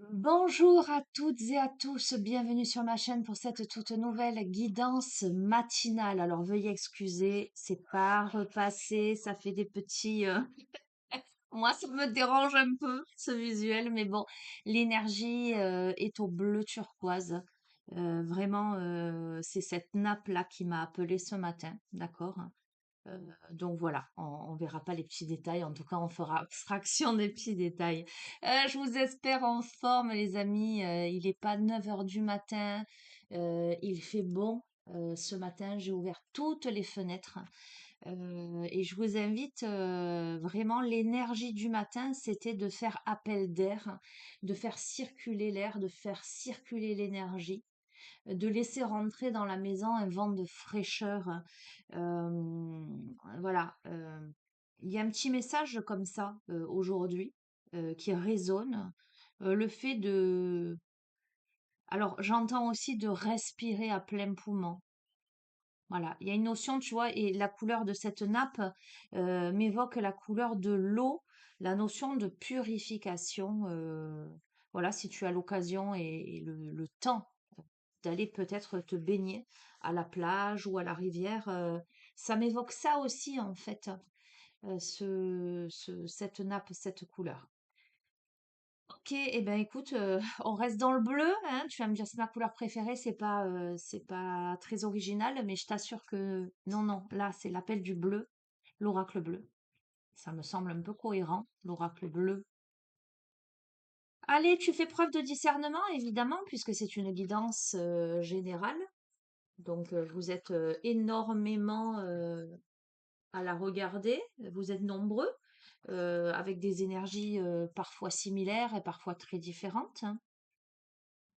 Bonjour à toutes et à tous, bienvenue sur ma chaîne pour cette toute nouvelle guidance matinale. Alors veuillez excuser, c'est pas repassé, ça fait des petits... Moi, ça me dérange un peu ce visuel, mais bon, l'énergie est au bleu turquoise. Vraiment, c'est cette nappe-là qui m'a appelée ce matin, d'accord? Euh, donc voilà, on verra pas les petits détails. En tout cas, on fera abstraction des petits détails. Je vous espère en forme, les amis. Il n'est pas 9 heures du matin. Il fait bon. Ce matin, j'ai ouvert toutes les fenêtres. Et je vous invite vraiment, l'énergie du matin, c'était de faire appel d'air, de faire circuler l'air, de faire circuler l'énergie, de laisser rentrer dans la maison un vent de fraîcheur. Euh, voilà. Il y a un petit message comme ça aujourd'hui qui résonne. Le fait de... Alors, j'entends aussi de respirer à plein poumon. Voilà, il y a une notion, tu vois, et la couleur de cette nappe m'évoque la couleur de l'eau, la notion de purification. Voilà, si tu as l'occasion et le temps d'aller peut-être te baigner à la plage ou à la rivière, ça m'évoque ça aussi, en fait, cette nappe, cette couleur. Ok, eh ben écoute, on reste dans le bleu, hein. Tu vas me dire c'est ma couleur préférée, c'est pas très original, mais je t'assure que non, non, là c'est l'appel du bleu, l'oracle bleu. Ça me semble un peu cohérent, l'oracle bleu. Allez, tu fais preuve de discernement, évidemment, puisque c'est une guidance générale. Donc vous êtes énormément à la regarder, vous êtes nombreux, avec des énergies parfois similaires et parfois très différentes, hein.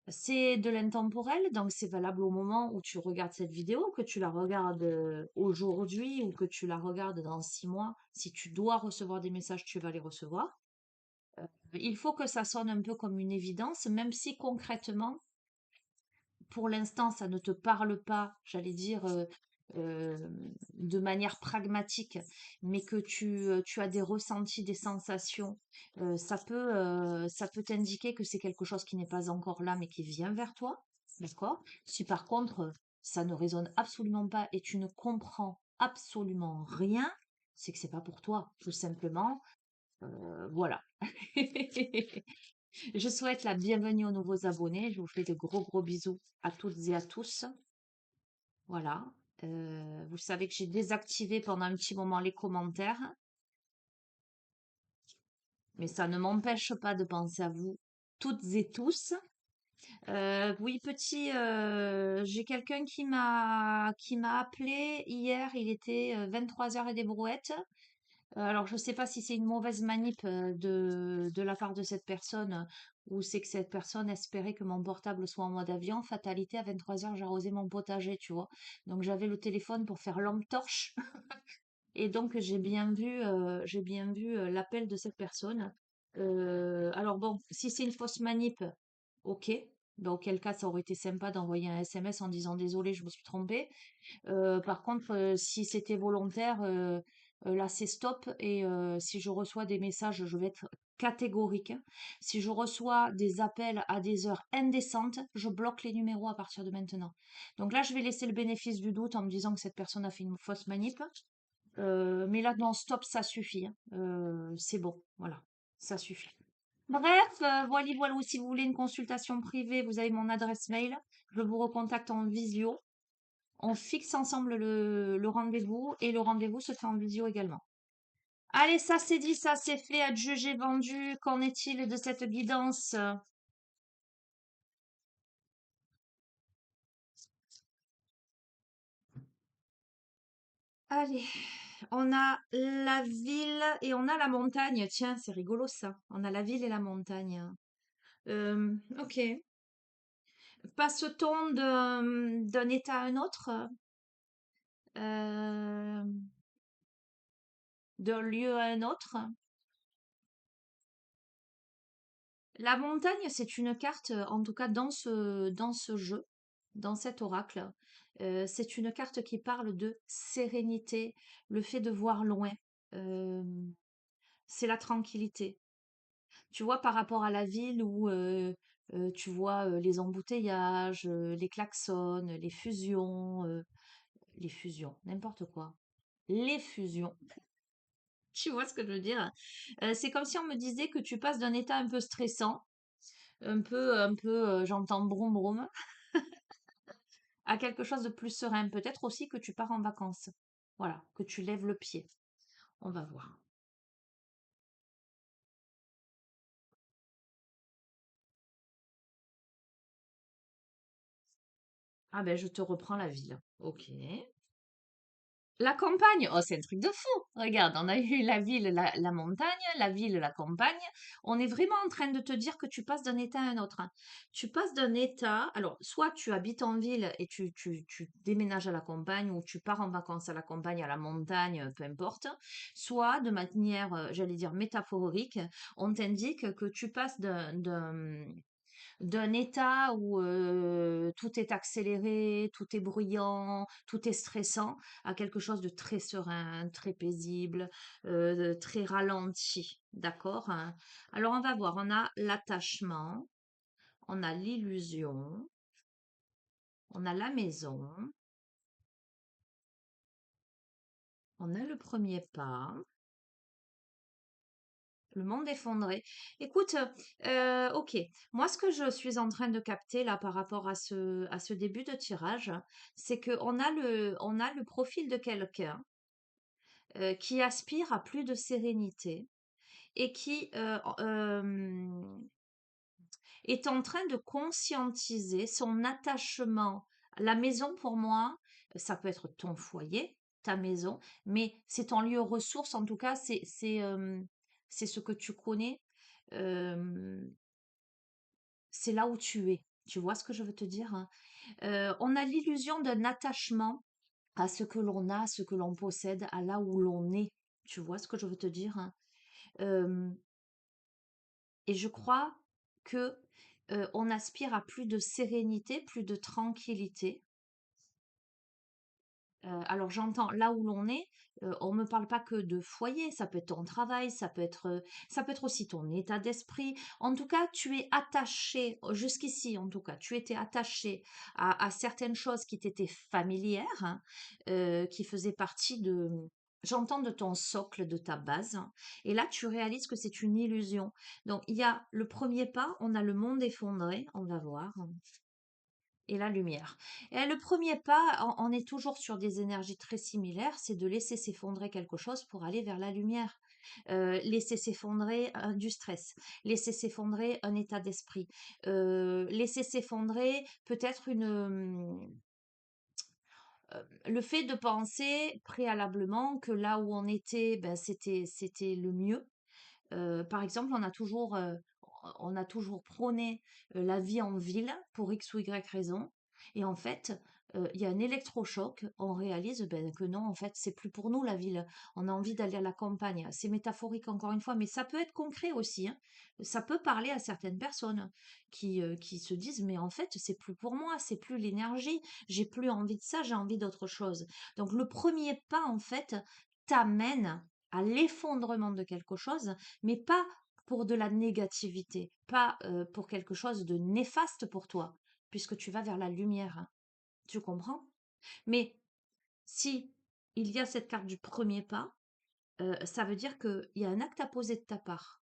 C'est de l'intemporel, donc c'est valable au moment où tu regardes cette vidéo, que tu la regardes aujourd'hui ou que tu la regardes dans 6 mois. Si tu dois recevoir des messages, tu vas les recevoir. Il faut que ça sonne un peu comme une évidence, même si concrètement, pour l'instant, ça ne te parle pas, j'allais dire, euh, de manière pragmatique, mais que tu as des ressentis, des sensations, ça peut t'indiquer que c'est quelque chose qui n'est pas encore là, mais qui vient vers toi. D'accord? Si par contre, ça ne résonne absolument pas et tu ne comprends absolument rien, c'est que c'est pas pour toi, tout simplement. Voilà. Je souhaite la bienvenue aux nouveaux abonnés. Je vous fais de gros gros bisous à toutes et à tous. Voilà. Vous savez que j'ai désactivé pendant un petit moment les commentaires, mais ça ne m'empêche pas de penser à vous toutes et tous. Oui, j'ai quelqu'un qui m'a appelé hier. Il était 23 heures et des brouettes. Alors, je ne sais pas si c'est une mauvaise manip de la part de cette personne ou c'est que cette personne espérait que mon portable soit en mode avion. Fatalité, à 23 heures, j'arrosais mon potager, tu vois. Donc, j'avais le téléphone pour faire lampe torche. Et donc, j'ai bien vu l'appel de cette personne. Alors, bon, si c'est une fausse manip, ok. Dans quel cas, ça aurait été sympa d'envoyer un SMS en disant désolé, je me suis trompée. Par contre, si c'était volontaire, là c'est stop et si je reçois des messages, je vais être catégorique, hein. Si je reçois des appels à des heures indécentes, je bloque les numéros à partir de maintenant. Donc là, je vais laisser le bénéfice du doute en me disant que cette personne a fait une fausse manip. Mais là, non, stop, ça suffit, hein. C'est bon, voilà, ça suffit. Bref, voilà, voilà, si vous voulez une consultation privée, vous avez mon adresse mail. Je vous recontacte en visio. On fixe ensemble le rendez-vous et le rendez-vous se fait en visio également. Allez, ça c'est dit, ça c'est fait, adjugé, vendu. Qu'en est-il de cette guidance? Allez, on a la ville et on a la montagne. Tiens, c'est rigolo ça. On a la ville et la montagne. Ok. Passe-t-on d'un état à un autre, euh, d'un lieu à un autre? La montagne, c'est une carte, en tout cas dans ce jeu, dans cet oracle. C'est une carte qui parle de sérénité, le fait de voir loin. euh, c'est la tranquillité. Tu vois, par rapport à la ville où tu vois les embouteillages, les klaxons, les fusions, n'importe quoi. Les fusions. Tu vois ce que je veux dire? C'est comme si on me disait que tu passes d'un état un peu stressant, j'entends broum broum, à quelque chose de plus serein. Peut-être aussi que tu pars en vacances. Voilà, que tu lèves le pied. On va voir. Ah ben, je te reprends la ville. Ok. La campagne, oh, c'est un truc de fou. Regarde, on a eu la ville, la montagne, la ville, la campagne. On est vraiment en train de te dire que tu passes d'un état à un autre, hein. Tu passes d'un état, alors, soit tu habites en ville et tu déménages à la campagne ou tu pars en vacances à la campagne, à la montagne, peu importe. Soit, de manière, j'allais dire, métaphorique, on t'indique que tu passes d'un état où tout est accéléré, tout est bruyant, tout est stressant, à quelque chose de très serein, très paisible, très ralenti. D'accord, hein. Alors on va voir, on a l'attachement, on a l'illusion, on a la maison, on a le premier pas. Le monde effondré. Écoute, ok. Moi, ce que je suis en train de capter là par rapport à ce début de tirage, c'est on a le profil de quelqu'un qui aspire à plus de sérénité et qui est en train de conscientiser son attachement. La maison, pour moi, ça peut être ton foyer, ta maison, mais c'est ton lieu ressource. En tout cas, c'est ce que tu connais. euh, c'est là où tu es. Tu vois ce que je veux te dire, hein. On a l'illusion d'un attachement à ce que l'on a, à ce que l'on possède, à là où l'on est. Tu vois ce que je veux te dire, hein. Euh, et je crois que on aspire à plus de sérénité, plus de tranquillité. Alors j'entends là où l'on est, on me parle pas que de foyer, ça peut être ton travail, ça peut être aussi ton état d'esprit. En tout cas, tu es attaché, jusqu'ici en tout cas, tu étais attaché à certaines choses qui t'étaient familières, hein, qui faisaient partie j'entends de ton socle, de ta base. Et là, tu réalises que c'est une illusion. Donc il y a le premier pas, on a le monde effondré, on va voir. Et la lumière. Et le premier pas, on est toujours sur des énergies très similaires, c'est de laisser s'effondrer quelque chose pour aller vers la lumière. Laisser s'effondrer du stress, laisser s'effondrer un état d'esprit, laisser s'effondrer peut-être le fait de penser préalablement que là où on était, ben, c'était le mieux. Par exemple, on a toujours prôné la vie en ville pour X ou Y raison. Et en fait, il y a un électrochoc. On réalise ben, que non, en fait, c'est plus pour nous la ville. On a envie d'aller à la campagne. C'est métaphorique encore une fois, mais ça peut être concret aussi, hein. Ça peut parler à certaines personnes qui se disent, mais en fait, c'est plus pour moi, c'est plus l'énergie. J'ai plus envie de ça, j'ai envie d'autre chose. Donc, le premier pas, en fait, t'amène à l'effondrement de quelque chose, mais pas pour de la négativité, pas pour quelque chose de néfaste pour toi, puisque tu vas vers la lumière, hein. Tu comprends? Mais si il y a cette carte du premier pas, ça veut dire qu'il y a un acte à poser de ta part.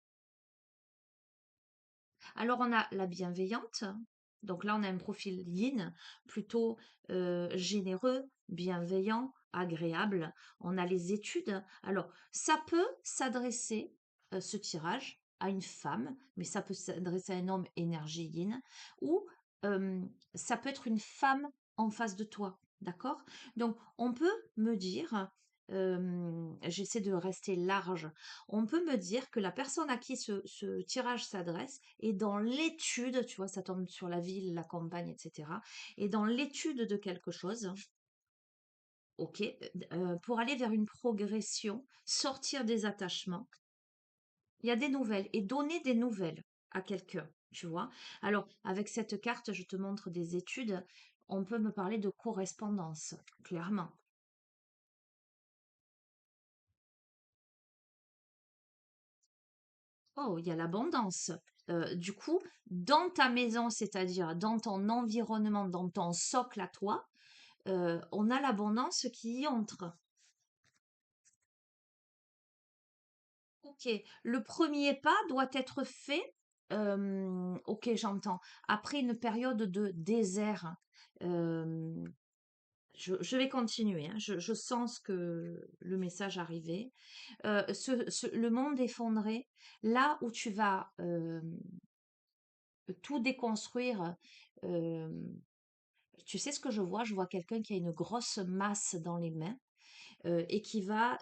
Alors on a la bienveillante, donc là on a un profil yin, plutôt généreux, bienveillant, agréable. On a les études. Alors ça peut s'adresser, ce tirage, à une femme, mais ça peut s'adresser à un homme énergie yin, ou ça peut être une femme en face de toi. D'accord? Donc on peut me dire, j'essaie de rester large, on peut me dire que la personne à qui ce tirage s'adresse est dans l'étude, tu vois, ça tombe sur la ville, la campagne, etc. Et dans l'étude de quelque chose, ok, pour aller vers une progression, sortir des attachements, il y a des nouvelles et donner des nouvelles à quelqu'un, tu vois. Alors, avec cette carte, je te montre des études. On peut me parler de correspondance, clairement. Oh, il y a l'abondance. Du coup, dans ta maison, c'est-à-dire dans ton environnement, dans ton socle à toi, on a l'abondance qui y entre. Ok, le premier pas doit être fait, ok, j'entends, après une période de désert. Euh, je vais continuer, hein, je sens que le message arrivait. Le monde effondré, là où tu vas tout déconstruire, euh, tu sais ce que je vois? Je vois quelqu'un qui a une grosse masse dans les mains et qui va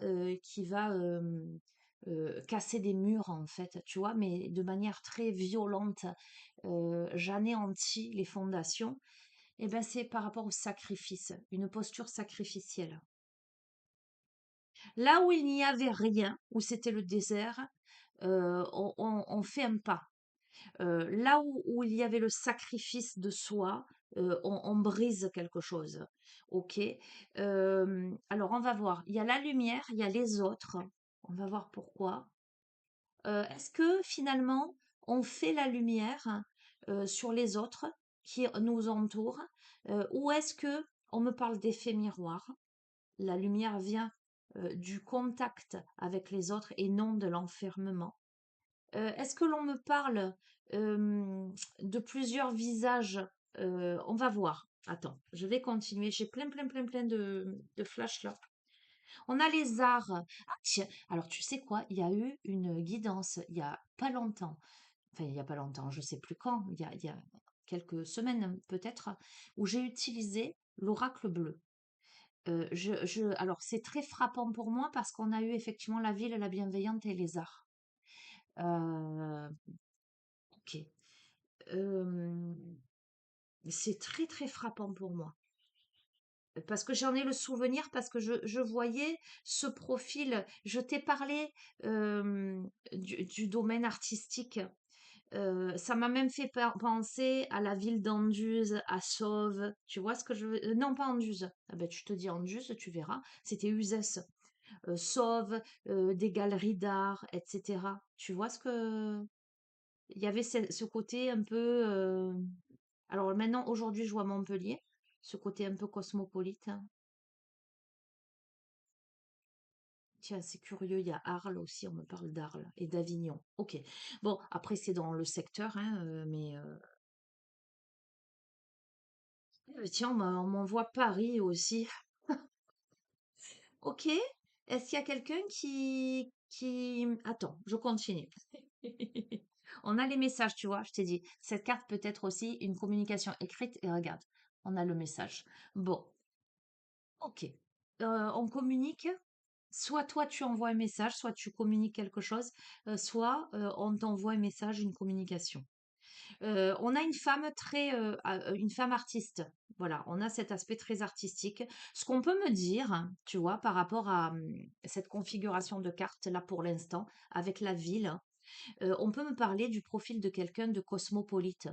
casser des murs en fait, tu vois, mais de manière très violente. J'anéantis les fondations. Et ben c'est par rapport au sacrifice, une posture sacrificielle. Là où il n'y avait rien, où c'était le désert, on fait un pas. Là où il y avait le sacrifice de soi, on brise quelque chose. Ok. Alors on va voir. Il y a la lumière, il y a les autres. On va voir pourquoi. Est-ce que finalement on fait la lumière sur les autres qui nous entourent, ou est-ce que on me parle d'effet miroir? La lumière vient du contact avec les autres et non de l'enfermement. Est-ce que l'on me parle de plusieurs visages? On va voir. Attends, je vais continuer. J'ai plein de flashs là. On a les arts. Ah, tiens, alors tu sais quoi? Il y a eu une guidance il y a pas longtemps. Enfin, il y a pas longtemps, je sais plus quand. Il y a quelques semaines peut-être, où j'ai utilisé l'oracle bleu. Alors, c'est très frappant pour moi parce qu'on a eu effectivement la ville, la bienveillante et les arts. Euh, ok. Euh, c'est très très frappant pour moi. Parce que j'en ai le souvenir, parce que je voyais ce profil. Je t'ai parlé du domaine artistique. Ça m'a même fait penser à la ville d'Anduze, à Sauve. Tu vois ce que je veux? Non, pas Anduze. Ah ben, tu te dis Anduze, tu verras. C'était Uzès. Sauve, des galeries d'art, etc. Tu vois ce que... Il y avait ce côté un peu... Alors maintenant, aujourd'hui, je vois Montpellier, ce côté un peu cosmopolite, hein. Tiens, c'est curieux, il y a Arles aussi, on me parle d'Arles et d'Avignon. Ok. Bon, après, c'est dans le secteur, hein, mais... tiens, on m'envoie Paris aussi. Ok. Est-ce qu'il y a quelqu'un qui... Attends, je continue. On a les messages, tu vois, je t'ai dit. Cette carte peut être aussi une communication écrite. Et regarde, on a le message. Bon, ok. On communique. Soit toi, tu envoies un message, soit tu communiques quelque chose, soit on t'envoie un message, une communication. On a une femme une femme artiste. Voilà, on a cet aspect très artistique. Ce qu'on peut me dire, tu vois, par rapport à cette configuration de carte là pour l'instant, avec la ville, on peut me parler du profil de quelqu'un de cosmopolite.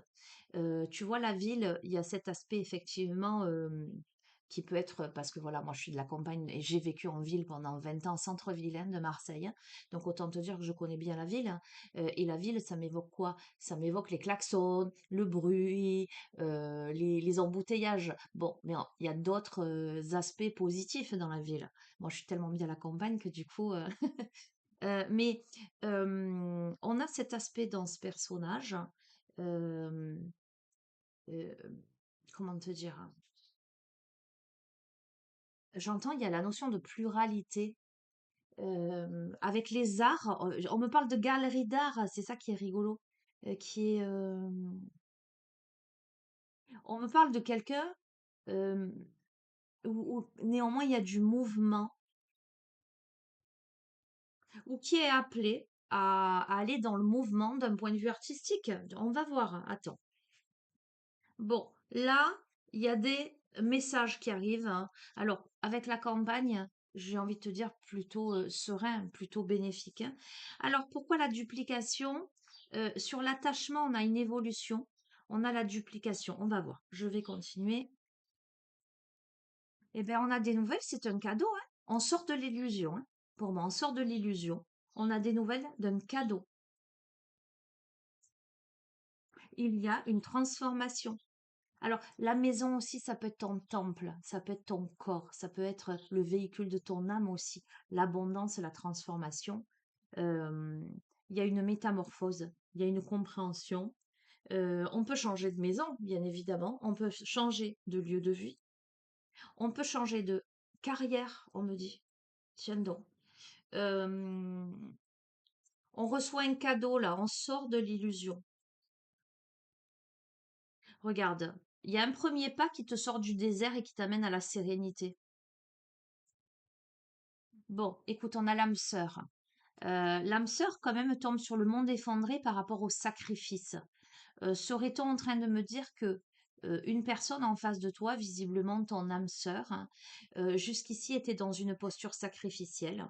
Tu vois, la ville, il y a cet aspect effectivement qui peut être, parce que voilà, moi je suis de la campagne et j'ai vécu en ville pendant 20 ans, centre-ville hein, de Marseille. Donc autant te dire que je connais bien la ville, hein. Et la ville, ça m'évoque quoi? Ça m'évoque les klaxons, le bruit, les embouteillages. Bon, mais il y a d'autres aspects positifs dans la ville. Moi, je suis tellement bien à la campagne que du coup, mais on a cet aspect dans ce personnage. euh, euh, Comment te dire? J'entends, il y a la notion de pluralité. Avec les arts, on me parle de galerie d'art, c'est ça qui est rigolo. Qui est, on me parle de quelqu'un euh, où néanmoins il y a du mouvement, ou qui est appelé à aller dans le mouvement d'un point de vue artistique. On va voir, attends. Bon, là, il y a des messages qui arrivent, hein. Alors, avec la campagne, j'ai envie de te dire plutôt serein, plutôt bénéfique, hein. Alors, pourquoi la duplication? Sur l'attachement, on a une évolution. On a la duplication. On va voir. Je vais continuer. Eh bien, on a des nouvelles. C'est un cadeau, hein. On sort de l'illusion, hein. Pour moi, on sort de l'illusion. On a des nouvelles d'un cadeau. il y a une transformation. Alors, la maison aussi, ça peut être ton temple, ça peut être ton corps, ça peut être le véhicule de ton âme aussi. L'abondance, la transformation. euh, il y a une métamorphose, il y a une compréhension. On peut changer de maison, bien évidemment. On peut changer de lieu de vie. On peut changer de carrière, on me dit. Tiens donc. Euh, on reçoit un cadeau là, on sort de l'illusion. Regarde, il y a un premier pas qui te sort du désert et qui t'amène à la sérénité. Bon, écoute, on a l'âme sœur. L'âme sœur, quand même, tombe sur le monde effondré par rapport au sacrifice. Serait-on en train de me dire que une personne en face de toi, visiblement ton âme sœur, hein, jusqu'ici était dans une posture sacrificielle,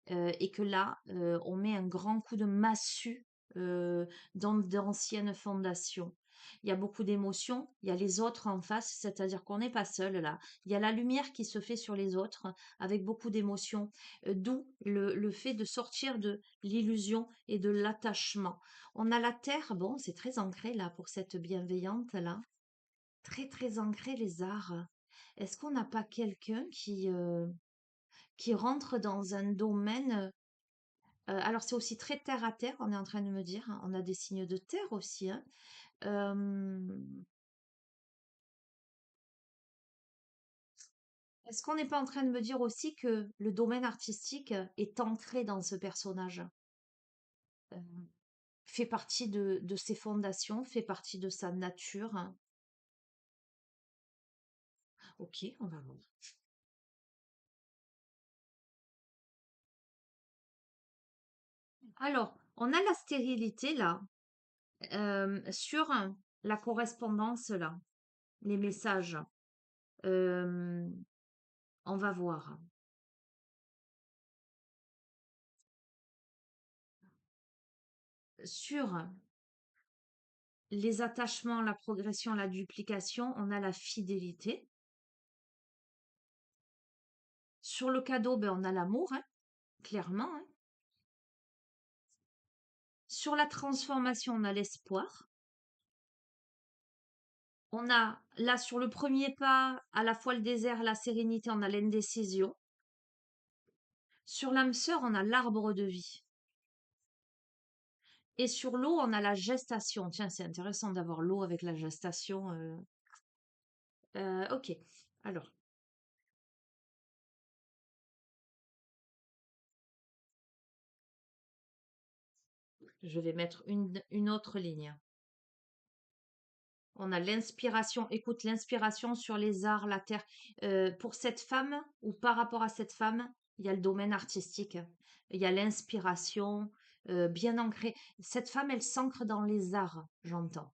et que là, on met un grand coup de massue dans d'anciennes fondations. Il y a beaucoup d'émotions, il y a les autres en face, c'est-à-dire qu'on n'est pas seul là. Il y a la lumière qui se fait sur les autres avec beaucoup d'émotions, d'où le fait de sortir de l'illusion et de l'attachement. On a la terre, bon, c'est très ancré là pour cette bienveillante là, très très ancré les arts. Est-ce qu'on n'a pas quelqu'un qui rentre dans un domaine alors c'est aussi très terre à terre, on est en train de me dire, hein. On a des signes de terre aussi, hein. Est-ce qu'on n'est pas en train de me dire aussi que le domaine artistique est ancré dans ce personnage, fait partie de ses fondations, fait partie de sa nature, hein. Ok, on va voir. Alors, on a la stérilité là, sur la correspondance là, les messages. Euh, on va voir. Sur les attachements, la progression, la duplication, on a la fidélité. Sur le cadeau, ben, on a l'amour, hein, clairement, hein. Sur la transformation, on a l'espoir. On a là sur le premier pas, à la fois le désert, la sérénité, on a l'indécision. Sur l'âme sœur, on a l'arbre de vie. Et sur l'eau, on a la gestation. Tiens, c'est intéressant d'avoir l'eau avec la gestation. Ok. Alors, je vais mettre une autre ligne. On a l'inspiration. Écoute, l'inspiration sur les arts, la terre. Pour cette femme, ou par rapport à cette femme, il y a le domaine artistique. Il y a l'inspiration bien ancrée. Cette femme, elle s'ancre dans les arts, j'entends.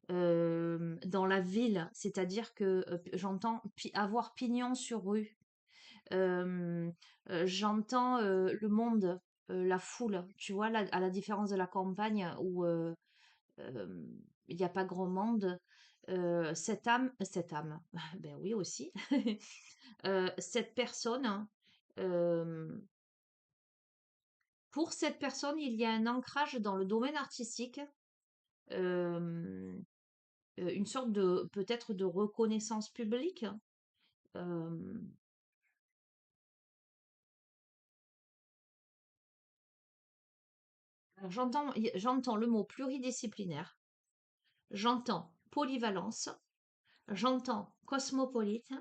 Dans la ville, c'est-à-dire que j'entends avoir pignon sur rue. Euh, j'entends le monde, la foule. Tu vois, à la différence de la campagne où euh, il n'y a pas grand monde. Cette âme, ben oui aussi, cette personne, hein, euh, pour cette personne, il y a un ancrage dans le domaine artistique, euh, une sorte de peut-être de reconnaissance publique. euh, alors j'entends le mot pluridisciplinaire, j'entends polyvalence, j'entends cosmopolite,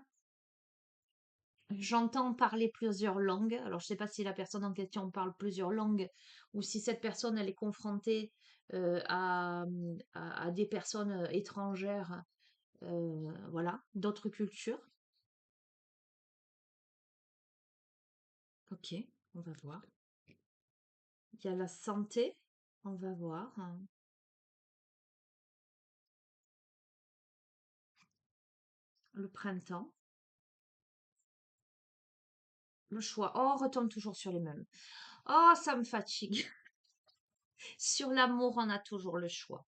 j'entends parler plusieurs langues. Alors, je ne sais pas si la personne en question parle plusieurs langues ou si cette personne, elle est confrontée à des personnes étrangères, voilà, d'autres cultures. Ok, on va voir. Il y a la santé, on va voir, hein. Le printemps, le choix. Oh, on retombe toujours sur les mêmes. Oh, ça me fatigue. Sur l'amour, on a toujours le choix.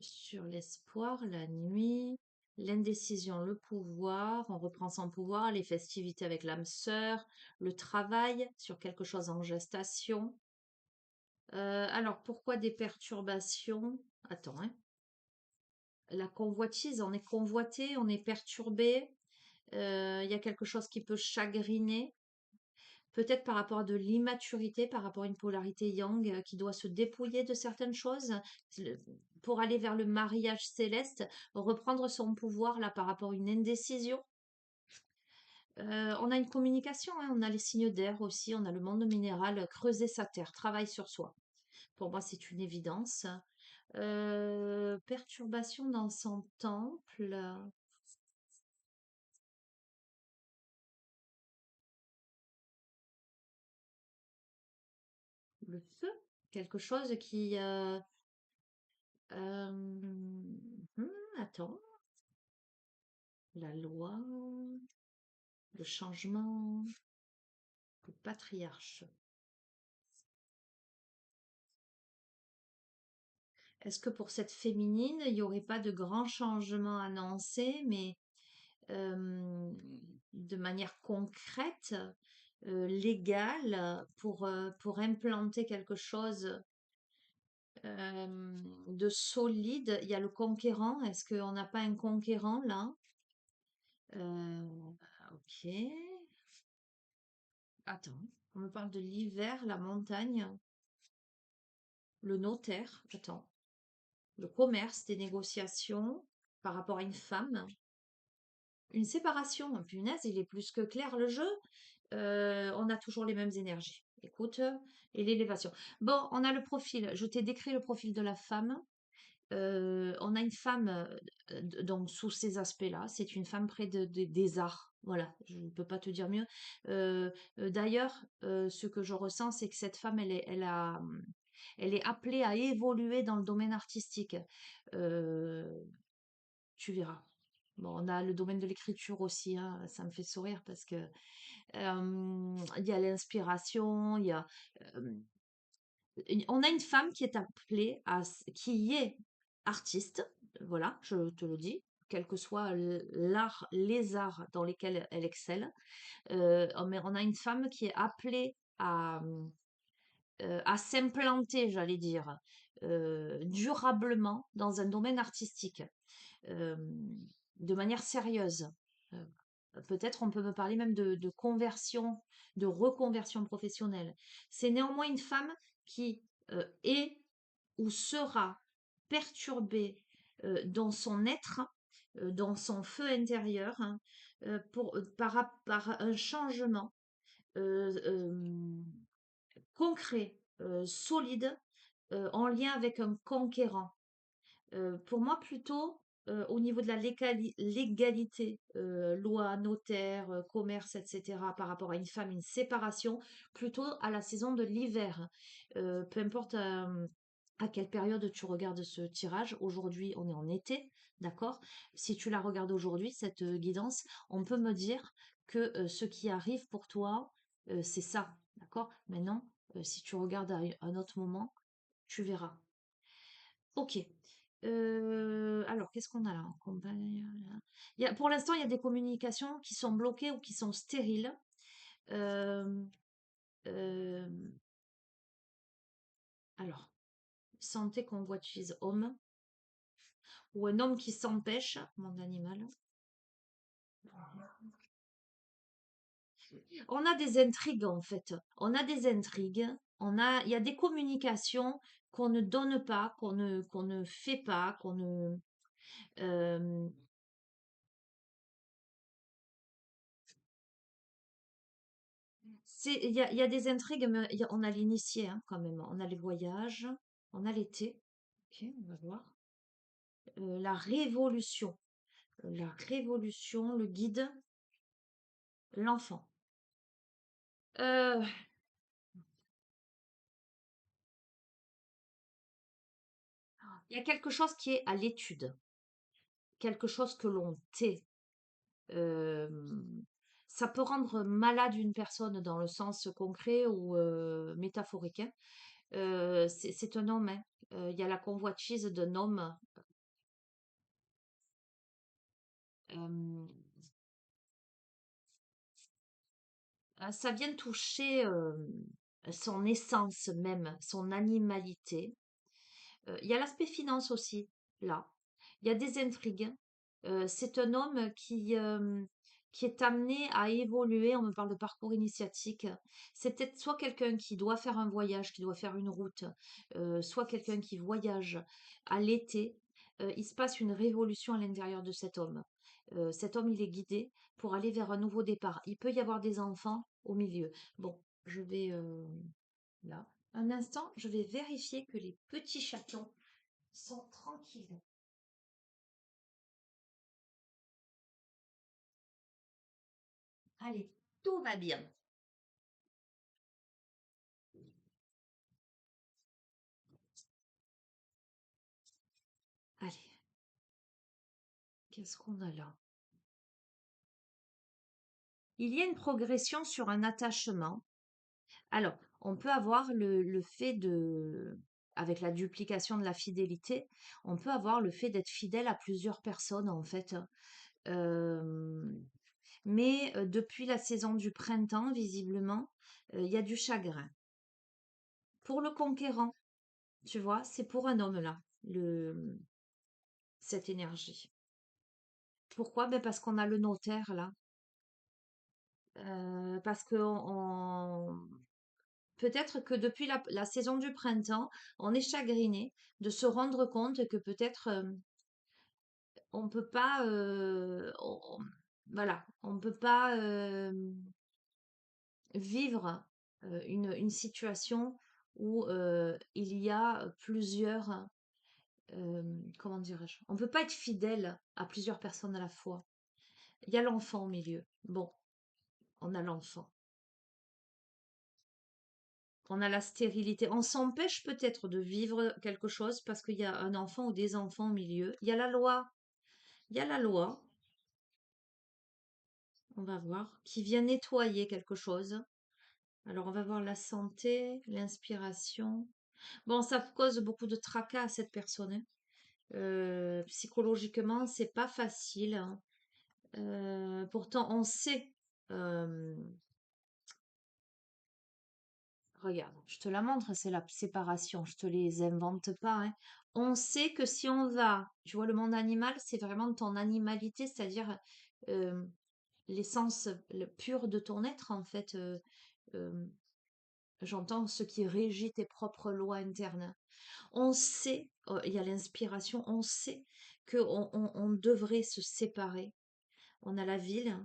Sur l'espoir, la nuit, l'indécision, le pouvoir, on reprend son pouvoir, les festivités avec l'âme sœur, le travail sur quelque chose en gestation. Alors, pourquoi des perturbations? Attends, hein. La convoitise, on est convoité, on est perturbé. Il y a quelque chose qui peut chagriner. Peut-être par rapport à de l'immaturité, par rapport à une polarité yang qui doit se dépouiller de certaines choses le- pour aller vers le mariage céleste, reprendre son pouvoir là par rapport à une indécision. On a une communication, hein, on a les signes d'air aussi, on a le monde minéral, creuser sa terre, travail sur soi. Pour moi, c'est une évidence. Perturbation dans son temple, le feu, quelque chose qui... attends, la loi, le changement, le patriarche. Est-ce que pour cette féminine, il n'y aurait pas de grands changements annoncés, mais de manière concrète, légale, pour implanter quelque chose de solide? Il y a le conquérant. Est-ce qu'on n'a pas un conquérant là? Ok. Attends, on me parle de l'hiver, la montagne, le notaire. Attends. Le commerce, des négociations par rapport à une femme, une séparation. Punaise, il est plus que clair le jeu. On a toujours les mêmes énergies. Écoute, et l'élévation. Bon, on a le profil. Je t'ai décrit le profil de la femme. On a une femme, donc sous ces aspects-là, c'est une femme près des arts. Voilà, je ne peux pas te dire mieux. D'ailleurs, ce que je ressens, c'est que cette femme, elle est appelée à évoluer dans le domaine artistique. Euh, Tu verras. Bon, on a le domaine de l'écriture aussi, hein, ça me fait sourire parce que il y a l'inspiration, il y a, euh, on a une femme qui est appelée qui est artiste, voilà, je te le dis, quel que soit l'art, les arts dans lesquels elle excelle. Mais on a une femme qui est appelée à s'implanter, j'allais dire, durablement dans un domaine artistique euh, de manière sérieuse. Euh, Peut-être on peut me parler même de conversion, de reconversion professionnelle. C'est néanmoins une femme qui est ou sera perturbée dans son être, dans son feu intérieur, hein, par un changement euh, euh, concret, solide, en lien avec un conquérant. Pour moi, plutôt au niveau de la légalité, loi, notaire, commerce, etc., par rapport à une femme, une séparation, plutôt à la saison de l'hiver. Peu importe à quelle période tu regardes ce tirage. Aujourd'hui, on est en été, d'accord? Si tu la regardes aujourd'hui, cette guidance, on peut me dire que ce qui arrive pour toi, c'est ça, d'accord? Maintenant, si tu regardes à un autre moment, tu verras. Ok. Alors, qu'est-ce qu'on a là? Pour l'instant, il y a des communications qui sont bloquées ou qui sont stériles. Euh, euh, alors, santé convoitise homme ou un homme qui s'empêche, monde animal. On a des intrigues en fait. On a des intrigues. Il y a des communications qu'on ne donne pas, qu'on ne fait pas, qu'on ne. euh, il y a des intrigues, mais on a l'initié hein, quand même. On a les voyages, on a l'été. Ok, on va voir. La révolution, le guide, l'enfant. Euh, il y a quelque chose qui est à l'étude, quelque chose que l'on tait. Euh, Ça peut rendre malade une personne dans le sens concret ou métaphorique, hein. C'est un homme, hein. Il y a la convoitise d'un homme. euh, Ça vient toucher son essence même, son animalité. Il y a l'aspect finance aussi, là. Il y a des intrigues. C'est un homme qui est amené à évoluer. On me parle de parcours initiatique. C'est peut-être soit quelqu'un qui doit faire un voyage, qui doit faire une route, soit quelqu'un qui voyage à l'été. Il se passe une révolution à l'intérieur de cet homme. Cet homme, il est guidé pour aller vers un nouveau départ. Il peut y avoir des enfants au milieu. Bon, je vais là. Un instant, je vais vérifier que les petits chatons sont tranquilles. Allez, tout va bien. Allez, qu'est-ce qu'on a là? Il y a une progression sur un attachement. Alors, on peut avoir le fait de, avec la duplication de la fidélité, on peut avoir le fait d'être fidèle à plusieurs personnes en fait. Euh, mais depuis la saison du printemps, visiblement, il y a du chagrin. Pour le conquérant, tu vois, c'est pour un homme là, cette énergie. Pourquoi? Ben parce qu'on a le notaire là. Parce que peut-être que depuis la saison du printemps, on est chagriné de se rendre compte que peut-être on peut pas, voilà, on peut pas vivre une situation où il y a plusieurs, comment dirais-je, on peut pas être fidèle à plusieurs personnes à la fois. Il y a l'enfant au milieu. Bon, on a l'enfant. On a la stérilité. On s'empêche peut-être de vivre quelque chose parce qu'il y a un enfant ou des enfants au milieu. Il y a la loi. Il y a la loi, on va voir, qui vient nettoyer quelque chose. Alors, on va voir la santé, l'inspiration. Bon, ça cause beaucoup de tracas à cette personne, hein. Psychologiquement, c'est pas facile, hein. Pourtant, on sait. euh, Regarde, je te la montre, c'est la séparation, je te les invente pas, hein. On sait que si on va, tu vois, le monde animal, c'est vraiment ton animalité, c'est-à-dire euh, l'essence pure de ton être, en fait. Euh, J'entends ce qui régit tes propres lois internes. On sait, il y a l'inspiration, on sait que on devrait se séparer. On a la ville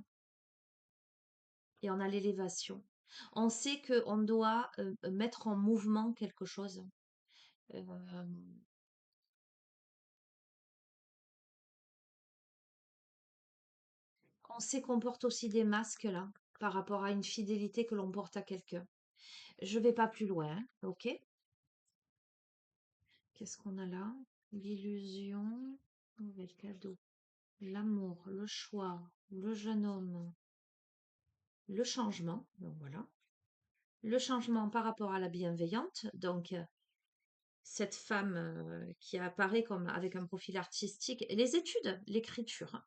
et on a l'élévation. On sait qu'on doit mettre en mouvement quelque chose. Euh, on sait qu'on porte aussi des masques là, par rapport à une fidélité que l'on porte à quelqu'un. Je vais pas plus loin, hein, ok? Qu'est-ce qu'on a là? L'illusion, nouvel cadeau, l'amour, le choix, le jeune homme, le changement, donc voilà. Le changement par rapport à la bienveillante, donc cette femme qui apparaît comme avec un profil artistique, et les études, l'écriture, hein.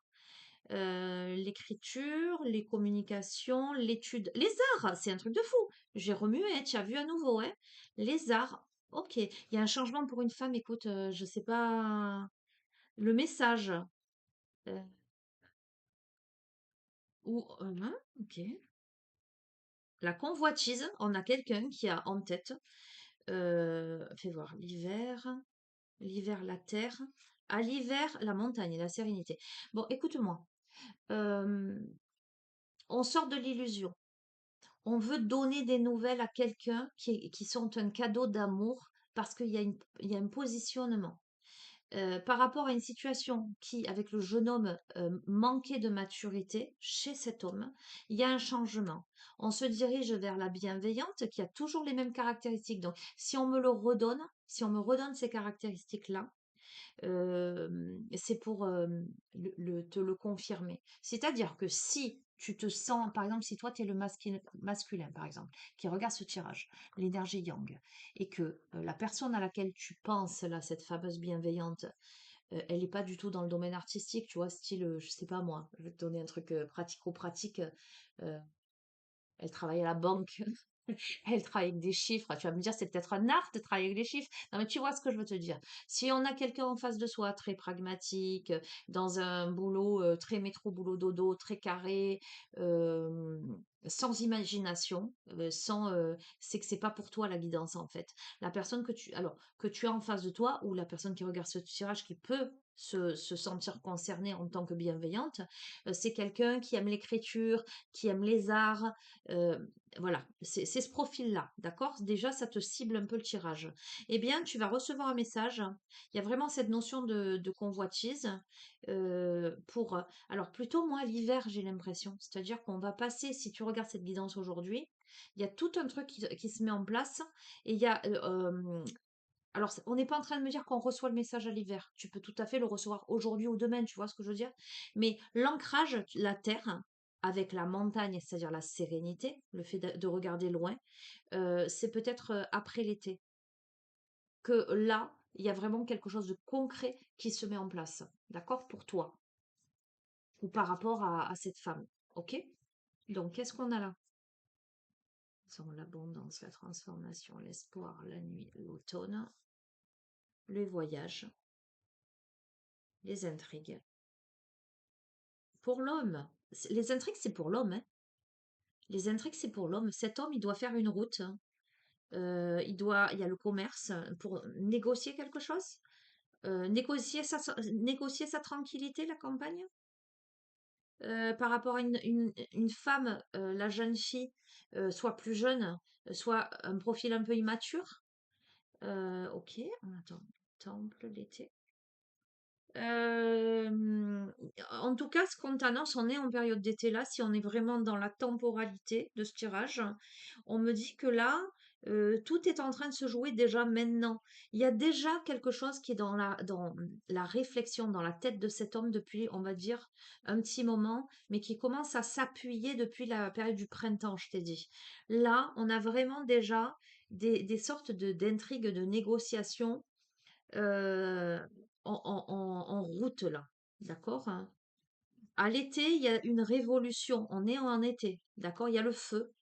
L'écriture, les communications, l'étude, les arts, c'est un truc de fou. J'ai remué, hein, tu as vu à nouveau, hein. Les arts, ok. Il y a un changement pour une femme, écoute, je sais pas, le message. euh, hein, ok. La convoitise, on a quelqu'un qui a en tête, fais voir, l'hiver, la terre, à l'hiver, la montagne et la sérénité. Bon, écoute-moi, euh, on sort de l'illusion. On veut donner des nouvelles à quelqu'un qui sont un cadeau d'amour parce il y a un positionnement. Par rapport à une situation qui, avec le jeune homme, manquait de maturité chez cet homme, il y a un changement. On se dirige vers la bienveillante qui a toujours les mêmes caractéristiques. Donc, si on me le redonne, si on me redonne ces caractéristiques-là, c'est pour te le confirmer. C'est-à-dire que si tu te sens, par exemple, si toi tu es le masculin, par exemple, qui regarde ce tirage, l'énergie yang, et que la personne à laquelle tu penses, là, cette fameuse bienveillante, elle n'est pas du tout dans le domaine artistique, tu vois, style, je sais pas moi, je vais te donner un truc pratico-pratique, elle travaille à la banque, Elle travaille avec des chiffres. Tu vas me dire, c'est peut-être un art de travailler avec les chiffres. Non, mais tu vois ce que je veux te dire. Si on a quelqu'un en face de soi, très pragmatique, dans un boulot très métro, boulot dodo, très carré, euh, sans imagination, c'est que c'est pas pour toi la guidance en fait. La personne que tu as en face de toi, ou la personne qui regarde ce tirage qui peut se sentir concernée en tant que bienveillante, c'est quelqu'un qui aime l'écriture, qui aime les arts. euh, voilà, c'est ce profil-là, d'accord? Déjà, ça te cible un peu le tirage. Eh bien, tu vas recevoir un message. Il y a vraiment cette notion de convoitise alors plutôt moi l'hiver, j'ai l'impression. C'est-à-dire qu'on va passer, si tu regardes cette guidance aujourd'hui, il y a tout un truc qui se met en place et il y a alors, on n'est pas en train de me dire qu'on reçoit le message à l'hiver. Tu peux tout à fait le recevoir aujourd'hui ou demain, tu vois ce que je veux dire? Mais l'ancrage, la terre, avec la montagne, c'est-à-dire la sérénité, le fait de regarder loin, c'est peut-être après l'été que là, il y a vraiment quelque chose de concret qui se met en place. D'accord? Pour toi ou par rapport à cette femme. Ok? Donc, qu'est-ce qu'on a là? Sont l'abondance, la transformation, l'espoir, la nuit, l'automne, le voyage, les intrigues. Pour l'homme. Les intrigues, c'est pour l'homme, hein. Les intrigues, c'est pour l'homme. Cet homme, il doit faire une route, hein. Il y a le commerce pour négocier quelque chose, négocier sa tranquillité, la campagne. Par rapport à une femme, la jeune fille, soit plus jeune, soit un profil un peu immature. Ok, attends, temple, l'été. Euh, En tout cas, ce qu'on t'annonce, on est en période d'été là, si on est vraiment dans la temporalité de ce tirage, on me dit que là, tout est en train de se jouer déjà maintenant. Il y a déjà quelque chose qui est dans la réflexion, dans la tête de cet homme depuis, on va dire, un petit moment, mais qui commence à s'appuyer depuis la période du printemps, je t'ai dit. Là, on a vraiment déjà des sortes d'intrigues, de négociations euh, en route là, d'accord? Hein. À l'été, il y a une révolution. On est en été, d'accord? Il y a le feu.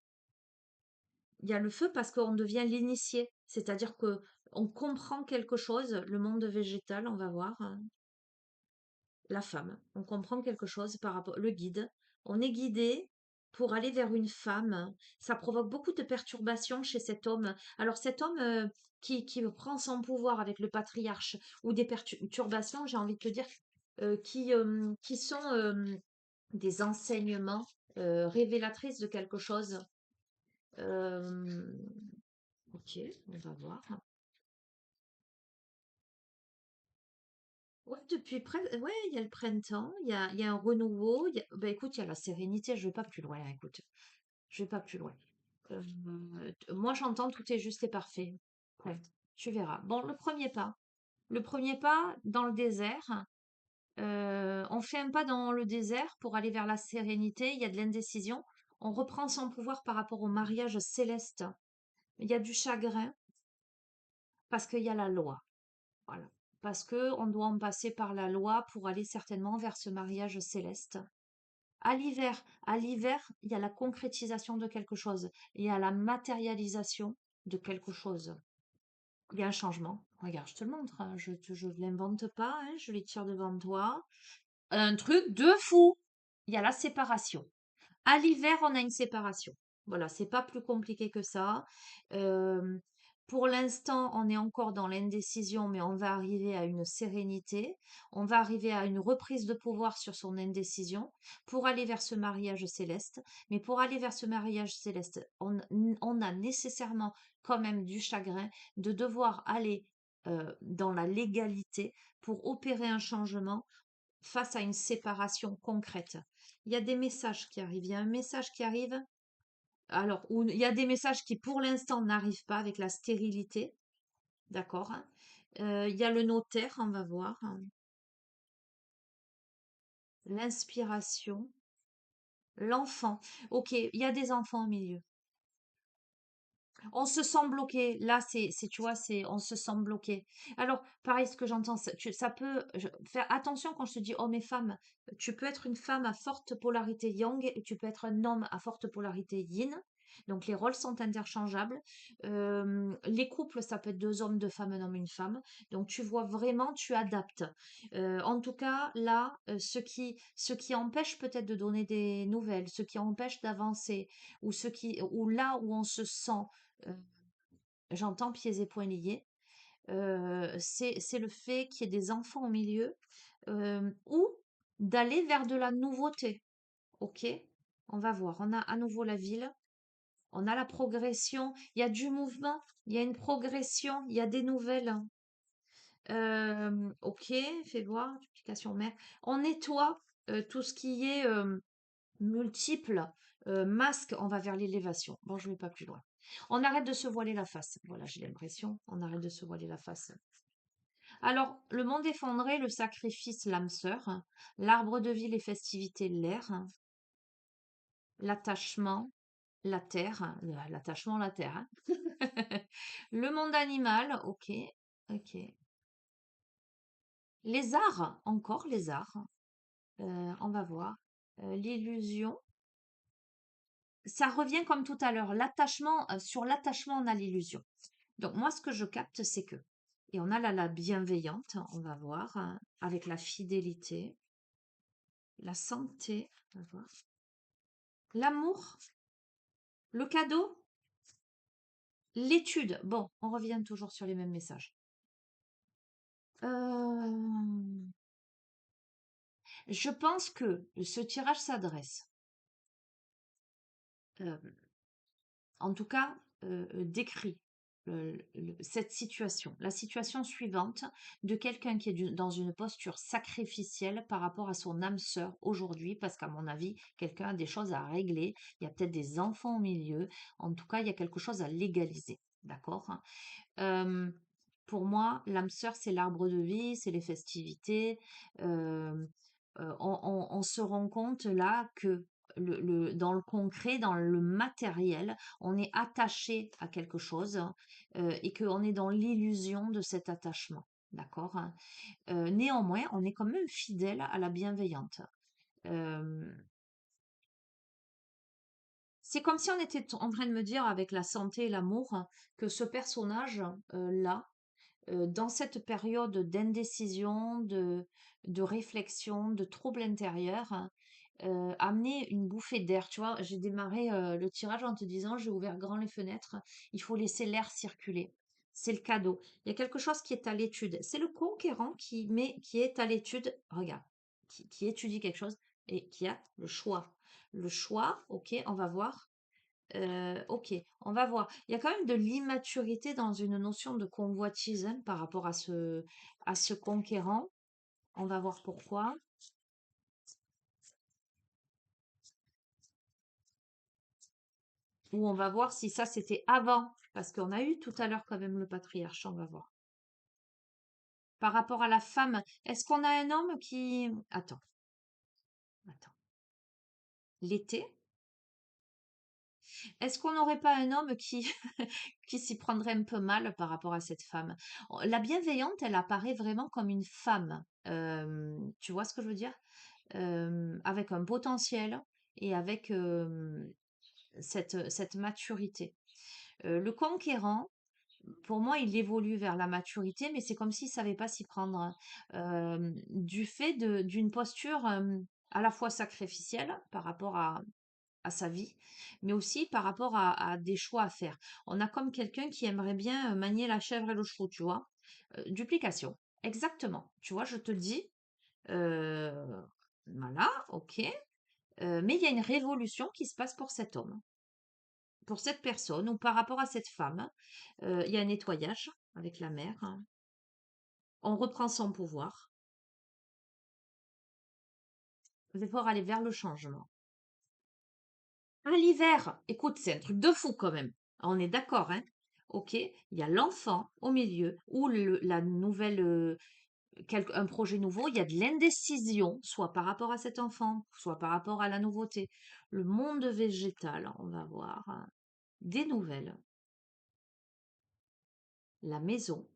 Il y a le feu parce qu'on devient l'initié, c'est-à-dire que on comprend quelque chose. Le monde végétal, on va voir. Hein. La femme, on comprend quelque chose par rapport le guide. On est guidé pour aller vers une femme. Ça provoque beaucoup de perturbations chez cet homme. Alors cet homme qui prend son pouvoir avec le patriarche ou des perturbations, j'ai envie de te dire, qui sont des enseignements révélatrices de quelque chose. Euh, ok, on va voir. Ouais, ouais, il y a le printemps, il y a un renouveau. Bah, écoute, il y a la sérénité. Je vais pas plus loin. Écoute, je vais pas plus loin. Moi, j'entends tout est juste et parfait. Ouais, tu verras. Bon, le premier pas. Le premier pas dans le désert. On fait un pas dans le désert pour aller vers la sérénité. Il y a de l'indécision. On reprend son pouvoir par rapport au mariage céleste. Il y a du chagrin parce qu'il y a la loi. Voilà. Parce que on doit en passer par la loi pour aller certainement vers ce mariage céleste. À l'hiver, il y a la concrétisation de quelque chose. Il y a la matérialisation de quelque chose. Il y a un changement. Regarde, je te le montre. Hein. Je ne l'invente pas. Hein, je les tire devant toi. Un truc de fou. Il y a la séparation. À l'hiver, on a une séparation. Voilà, c'est pas plus compliqué que ça. Euh, pour l'instant, on est encore dans l'indécision, mais on va arriver à une sérénité. On va arriver à une reprise de pouvoir sur son indécision pour aller vers ce mariage céleste. Mais pour aller vers ce mariage céleste, on a nécessairement quand même du chagrin de devoir aller dans la légalité pour opérer un changement face à une séparation concrète. Il y a des messages qui arrivent. Il y a un message qui arrive. Alors, il y a des messages qui, pour l'instant, n'arrivent pas avec la stérilité. D'accord. Hein. Il y a le notaire, on va voir. Hein. L'inspiration. L'enfant. Ok, il y a des enfants au milieu. On se sent bloqué. Là, tu vois, on se sent bloqué. Alors, pareil, ce que j'entends, ça peut faire attention quand je te dis homme et femme. Tu peux être une femme à forte polarité yang et tu peux être un homme à forte polarité yin. Donc les rôles sont interchangeables. Les couples, ça peut être 2 hommes, 2 femmes, un homme, une femme. Donc tu vois vraiment, tu adaptes. En tout cas, là, ce qui empêche peut-être de donner des nouvelles, ce qui empêche d'avancer, ou là où on se sent, heu, j'entends pieds et poings liés, c'est le fait qu'il y ait des enfants au milieu, ou d'aller vers de la nouveauté. OK? On va voir. On a à nouveau la ville. On a la progression, il y a du mouvement, il y a une progression, il y a des nouvelles. OK, fais voir, duplication mère. On nettoie tout ce qui est multiple, masque, on va vers l'élévation. Bon, je ne vais pas plus loin. On arrête de se voiler la face. Voilà, j'ai l'impression. On arrête de se voiler la face. Alors, le monde effondré, le sacrifice, l'âme sœur, l'arbre de vie, les festivités, l'air, l'attachement, la terre, l'attachement, la terre, hein. Le monde animal, ok, ok. Les arts, encore les arts. On va voir. L'illusion. Ça revient comme tout à l'heure. L'attachement, sur l'attachement, on a l'illusion. Donc moi, ce que je capte, c'est que, et on a là la bienveillante, on va voir, hein, avec la fidélité, la santé, on va voir. L'amour, le cadeau, l'étude. Bon, on revient toujours sur les mêmes messages. Euh, Je pense que ce tirage s'adresse, euh, en tout cas, décrit cette situation, la situation suivante de quelqu'un qui est dans une posture sacrificielle par rapport à son âme sœur aujourd'hui, parce qu'à mon avis, quelqu'un a des choses à régler, il y a peut-être des enfants au milieu, en tout cas, il y a quelque chose à légaliser, d'accord? Euh, pour moi, l'âme sœur, c'est l'arbre de vie, c'est les festivités. euh, on se rend compte là que dans le concret, dans le matériel, on est attaché à quelque chose, et qu'on est dans l'illusion de cet attachement. D'accord? Néanmoins, on est quand même fidèle à la bienveillante. Euh, c'est comme si on était en train de me dire avec la santé et l'amour que ce personnage-là, dans cette période d'indécision, de réflexion, de trouble intérieur, amener une bouffée d'air. Tu vois, j'ai démarré le tirage en te disant, j'ai ouvert grand les fenêtres, il faut laisser l'air circuler. C'est le cadeau. Il y a quelque chose qui est à l'étude. C'est le conquérant qui est à l'étude, regarde, qui étudie quelque chose et qui a le choix. Le choix, ok, on va voir. OK, on va voir. Il y a quand même de l'immaturité dans une notion de convoitise, hein, par rapport à ce conquérant. On va voir pourquoi. Ou on va voir si ça c'était avant. Parce qu'on a eu tout à l'heure quand même le patriarche. On va voir. Par rapport à la femme, est-ce qu'on a un homme qui... Attends, attends. L'été? Est-ce qu'on n'aurait pas un homme qui, qui s'y prendrait un peu mal par rapport à cette femme? La bienveillante, elle apparaît vraiment comme une femme. Tu vois ce que je veux dire? Avec un potentiel et avec cette maturité. Le conquérant, pour moi, il évolue vers la maturité, mais c'est comme s'il ne savait pas s'y prendre, du fait d'une posture à la fois sacrificielle par rapport à sa vie, mais aussi par rapport à des choix à faire. On a comme quelqu'un qui aimerait bien manier la chèvre et le chevreau, tu vois. Duplication. Exactement. Tu vois, je te dis, euh, voilà, ok. Mais il y a une révolution qui se passe pour cet homme, pour cette personne, ou par rapport à cette femme. Il y a un nettoyage avec la mère, hein. On reprend son pouvoir. Il va falloir aller vers le changement. À l'hiver, écoute, c'est un truc de fou quand même. On est d'accord, hein? Ok, il y a l'enfant au milieu, ou la nouvelle, un projet nouveau, il y a de l'indécision, soit par rapport à cet enfant, soit par rapport à la nouveauté. Le monde végétal, on va voir, hein, des nouvelles. La maison,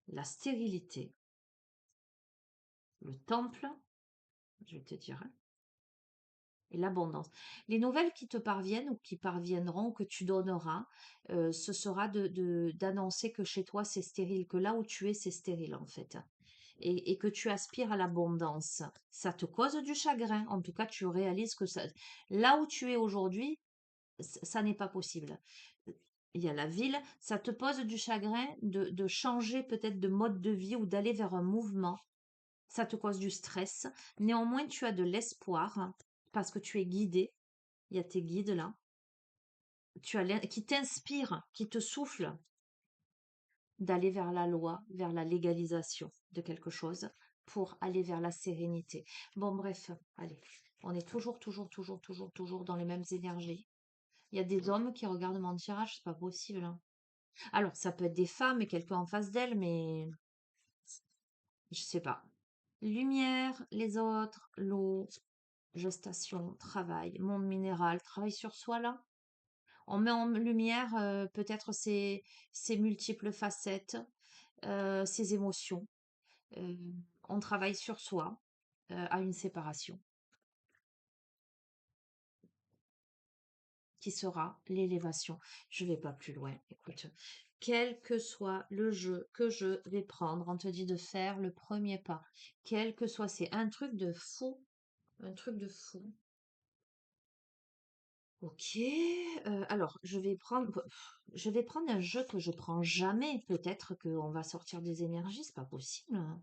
la stérilité, le temple, je vais te dire, hein. et l'abondance. Les nouvelles qui te parviennent ou qui parviendront, que tu donneras, ce sera d'annoncer que chez toi c'est stérile, que là où tu es c'est stérile en fait. Et que tu aspires à l'abondance. Ça te cause du chagrin. En tout cas, tu réalises que ça, là où tu es aujourd'hui, ça n'est pas possible. Il y a la ville, ça te pose du chagrin de changer peut-être de mode de vie ou d'aller vers un mouvement. Ça te cause du stress. Néanmoins, tu as de l'espoir parce que tu es guidé. Il y a tes guides là. Qui t'inspirent, qui te soufflent d'aller vers la loi, vers la légalisation de quelque chose pour aller vers la sérénité. Bon, bref, allez, on est toujours dans les mêmes énergies. Il y a des hommes qui regardent mon tirage, c'est pas possible, hein. Alors, ça peut être des femmes et quelqu'un en face d'elles, mais je sais pas. Lumière, les autres, l'eau, gestation, travail, monde minéral, travail sur soi là. On met en lumière peut-être ces multiples facettes, ces émotions. Euh, on travaille sur soi à une séparation qui sera l'élévation. Je vais pas plus loin. Écoute, quel que soit le jeu que je vais prendre, on te dit de faire le premier pas. Quel que soit, c'est un truc de fou. Un truc de fou. Ok. Alors, je vais prendre un jeu que je prends jamais. Peut-être qu'on va sortir des énergies, c'est pas possible, hein.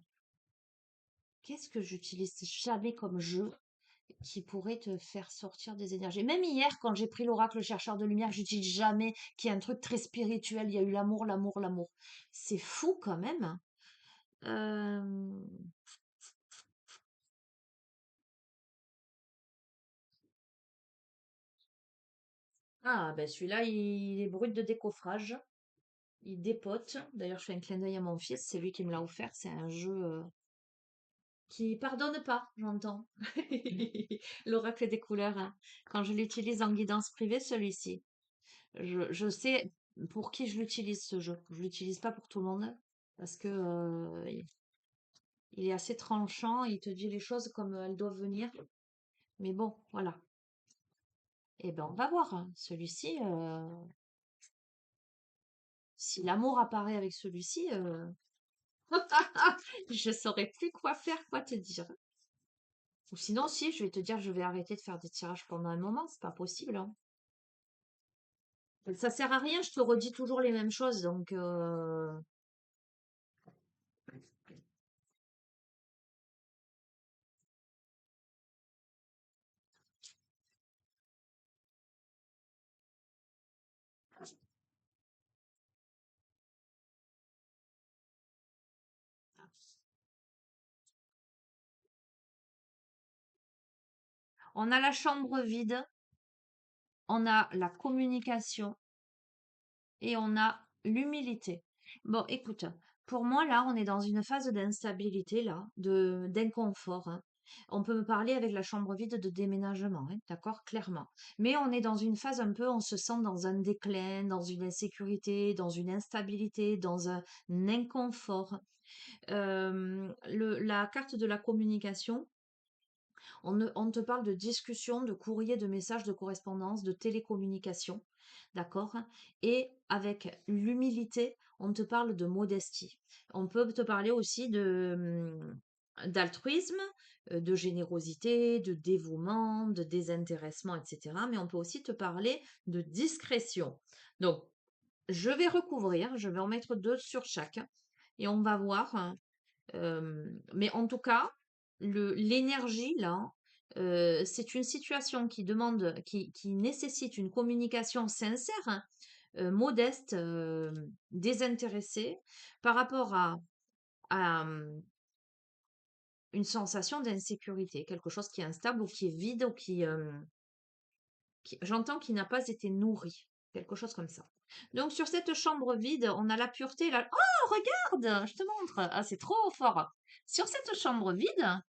Qu'est-ce que j'utilise jamais comme jeu qui pourrait te faire sortir des énergies? Même hier, quand j'ai pris l'oracle chercheur de lumière, j'utilise jamais, qui est un truc très spirituel. Il y a eu l'amour, l'amour, l'amour. C'est fou quand même, hein. Euh, Ah, ben celui-là, il est brut de décoffrage. Il dépote. D'ailleurs, je fais un clin d'œil à mon fils. C'est lui qui me l'a offert. C'est un jeu qui pardonne pas, j'entends. L'oracle des couleurs, hein. Quand je l'utilise en guidance privée, celui-ci. Je sais pour qui je l'utilise ce jeu. Je l'utilise pas pour tout le monde parce que il est assez tranchant. Il te dit les choses comme elles doivent venir. Mais bon, voilà. Et ben on va voir, hein. Celui-ci, si l'amour apparaît avec celui-ci, je saurais plus quoi faire, quoi te dire. Ou sinon, si, je vais te dire, je vais arrêter de faire des tirages pendant un moment, c'est pas possible, hein. Ça sert à rien, je te redis toujours les mêmes choses, donc on a la chambre vide, on a la communication et on a l'humilité. Bon, écoute, pour moi, là, on est dans une phase d'instabilité, là, d'inconfort, hein. On peut me parler avec la chambre vide de déménagement, hein, d'accord, clairement. Mais on est dans une phase un peu, on se sent dans un déclin, dans une insécurité, dans une instabilité, dans un inconfort. La carte de la communication, on te parle de discussion, de courrier, de messages, de correspondance, de télécommunication, d'accord? Et avec l'humilité, on te parle de modestie. On peut te parler aussi d'altruisme, de générosité, de dévouement, de désintéressement, etc. Mais on peut aussi te parler de discrétion. Donc, je vais recouvrir, je vais en mettre deux sur chaque et on va voir, hein. Mais en tout cas, l'énergie là, c'est une situation qui nécessite une communication sincère, hein, modeste, désintéressée, par rapport à une sensation d'insécurité, quelque chose qui est instable ou qui est vide ou j'entends qui n'a pas été nourri, quelque chose comme ça. Donc sur cette chambre vide, on a la pureté là. Oh, regarde, je te montre. Ah, c'est trop fort. Sur cette chambre vide,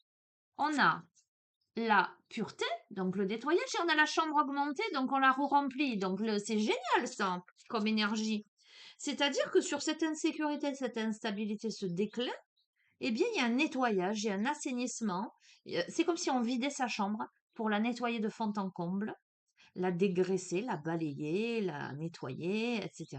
on a la pureté, donc le nettoyage, et on a la chambre augmentée, donc on la re-remplit. Donc c'est génial ça, comme énergie. C'est-à-dire que sur cette insécurité, cette instabilité, ce déclin, eh bien, il y a un nettoyage, il y a un assainissement. C'est comme si on vidait sa chambre pour la nettoyer de fond en comble, la dégraisser, la balayer, la nettoyer, etc.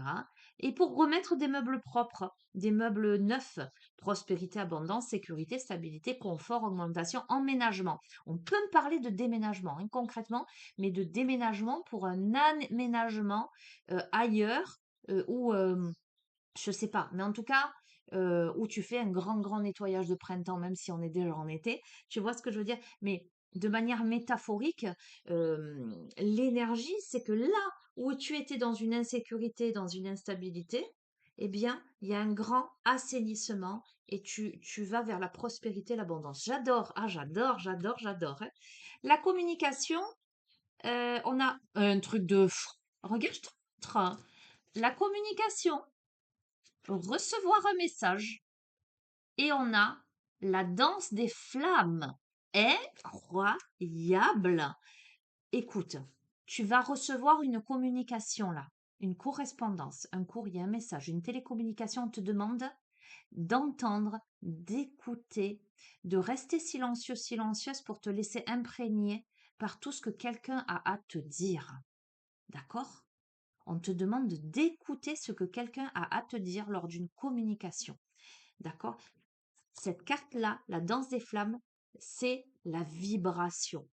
Et pour remettre des meubles propres, des meubles neufs, prospérité, abondance, sécurité, stabilité, confort, augmentation, emménagement. On peut me parler de déménagement, hein, concrètement, mais de déménagement pour un aménagement ailleurs ou je sais pas, mais en tout cas, où tu fais un grand nettoyage de printemps, même si on est déjà en été. Tu vois ce que je veux dire? Mais de manière métaphorique, l'énergie, c'est que là où tu étais dans une insécurité, dans une instabilité, eh bien, il y a un grand assainissement et tu vas vers la prospérité, l'abondance. J'adore, ah j'adore, hein. La communication, on a un truc de fou. Regarde, je te montre, hein. La communication, recevoir un message et on a la danse des flammes. Incroyable. Écoute, tu vas recevoir une communication là, une correspondance, un courrier, un message, une télécommunication. On te demande d'entendre, d'écouter, de rester silencieux, silencieuse pour te laisser imprégner par tout ce que quelqu'un a à te dire. D'accord? On te demande d'écouter ce que quelqu'un a à te dire lors d'une communication. D'accord? Cette carte-là, la danse des flammes, c'est la vibration,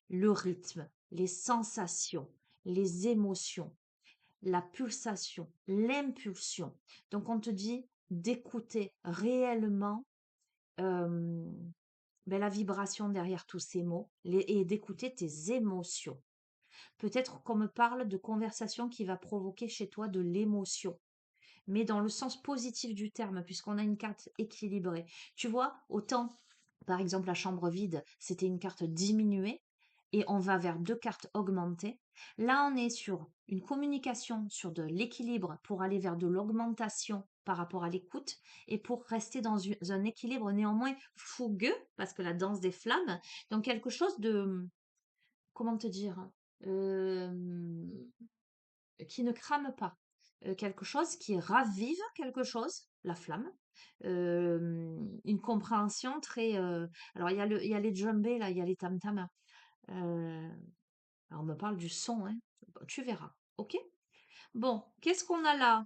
le rythme, les sensations, les émotions, la pulsation, l'impulsion. Donc on te dit d'écouter réellement euh, la vibration derrière tous ces mots et d'écouter tes émotions. Peut-être qu'on me parle de conversation qui va provoquer chez toi de l'émotion, mais dans le sens positif du terme, puisqu'on a une carte équilibrée. Tu vois, autant, par exemple, la chambre vide, c'était une carte diminuée, et on va vers deux cartes augmentées. Là, on est sur une communication, sur de l'équilibre pour aller vers de l'augmentation par rapport à l'écoute et pour rester dans un équilibre néanmoins fougueux, parce que la danse des flammes, donc quelque chose de, comment te dire, euh, qui ne crame pas. Quelque chose qui ravive quelque chose, la flamme. Une compréhension très. Alors, il y a les djembés, là, il y a les tam-tams. Alors, on me parle du son, hein. Bon, tu verras. OK? Bon, qu'est-ce qu'on a là?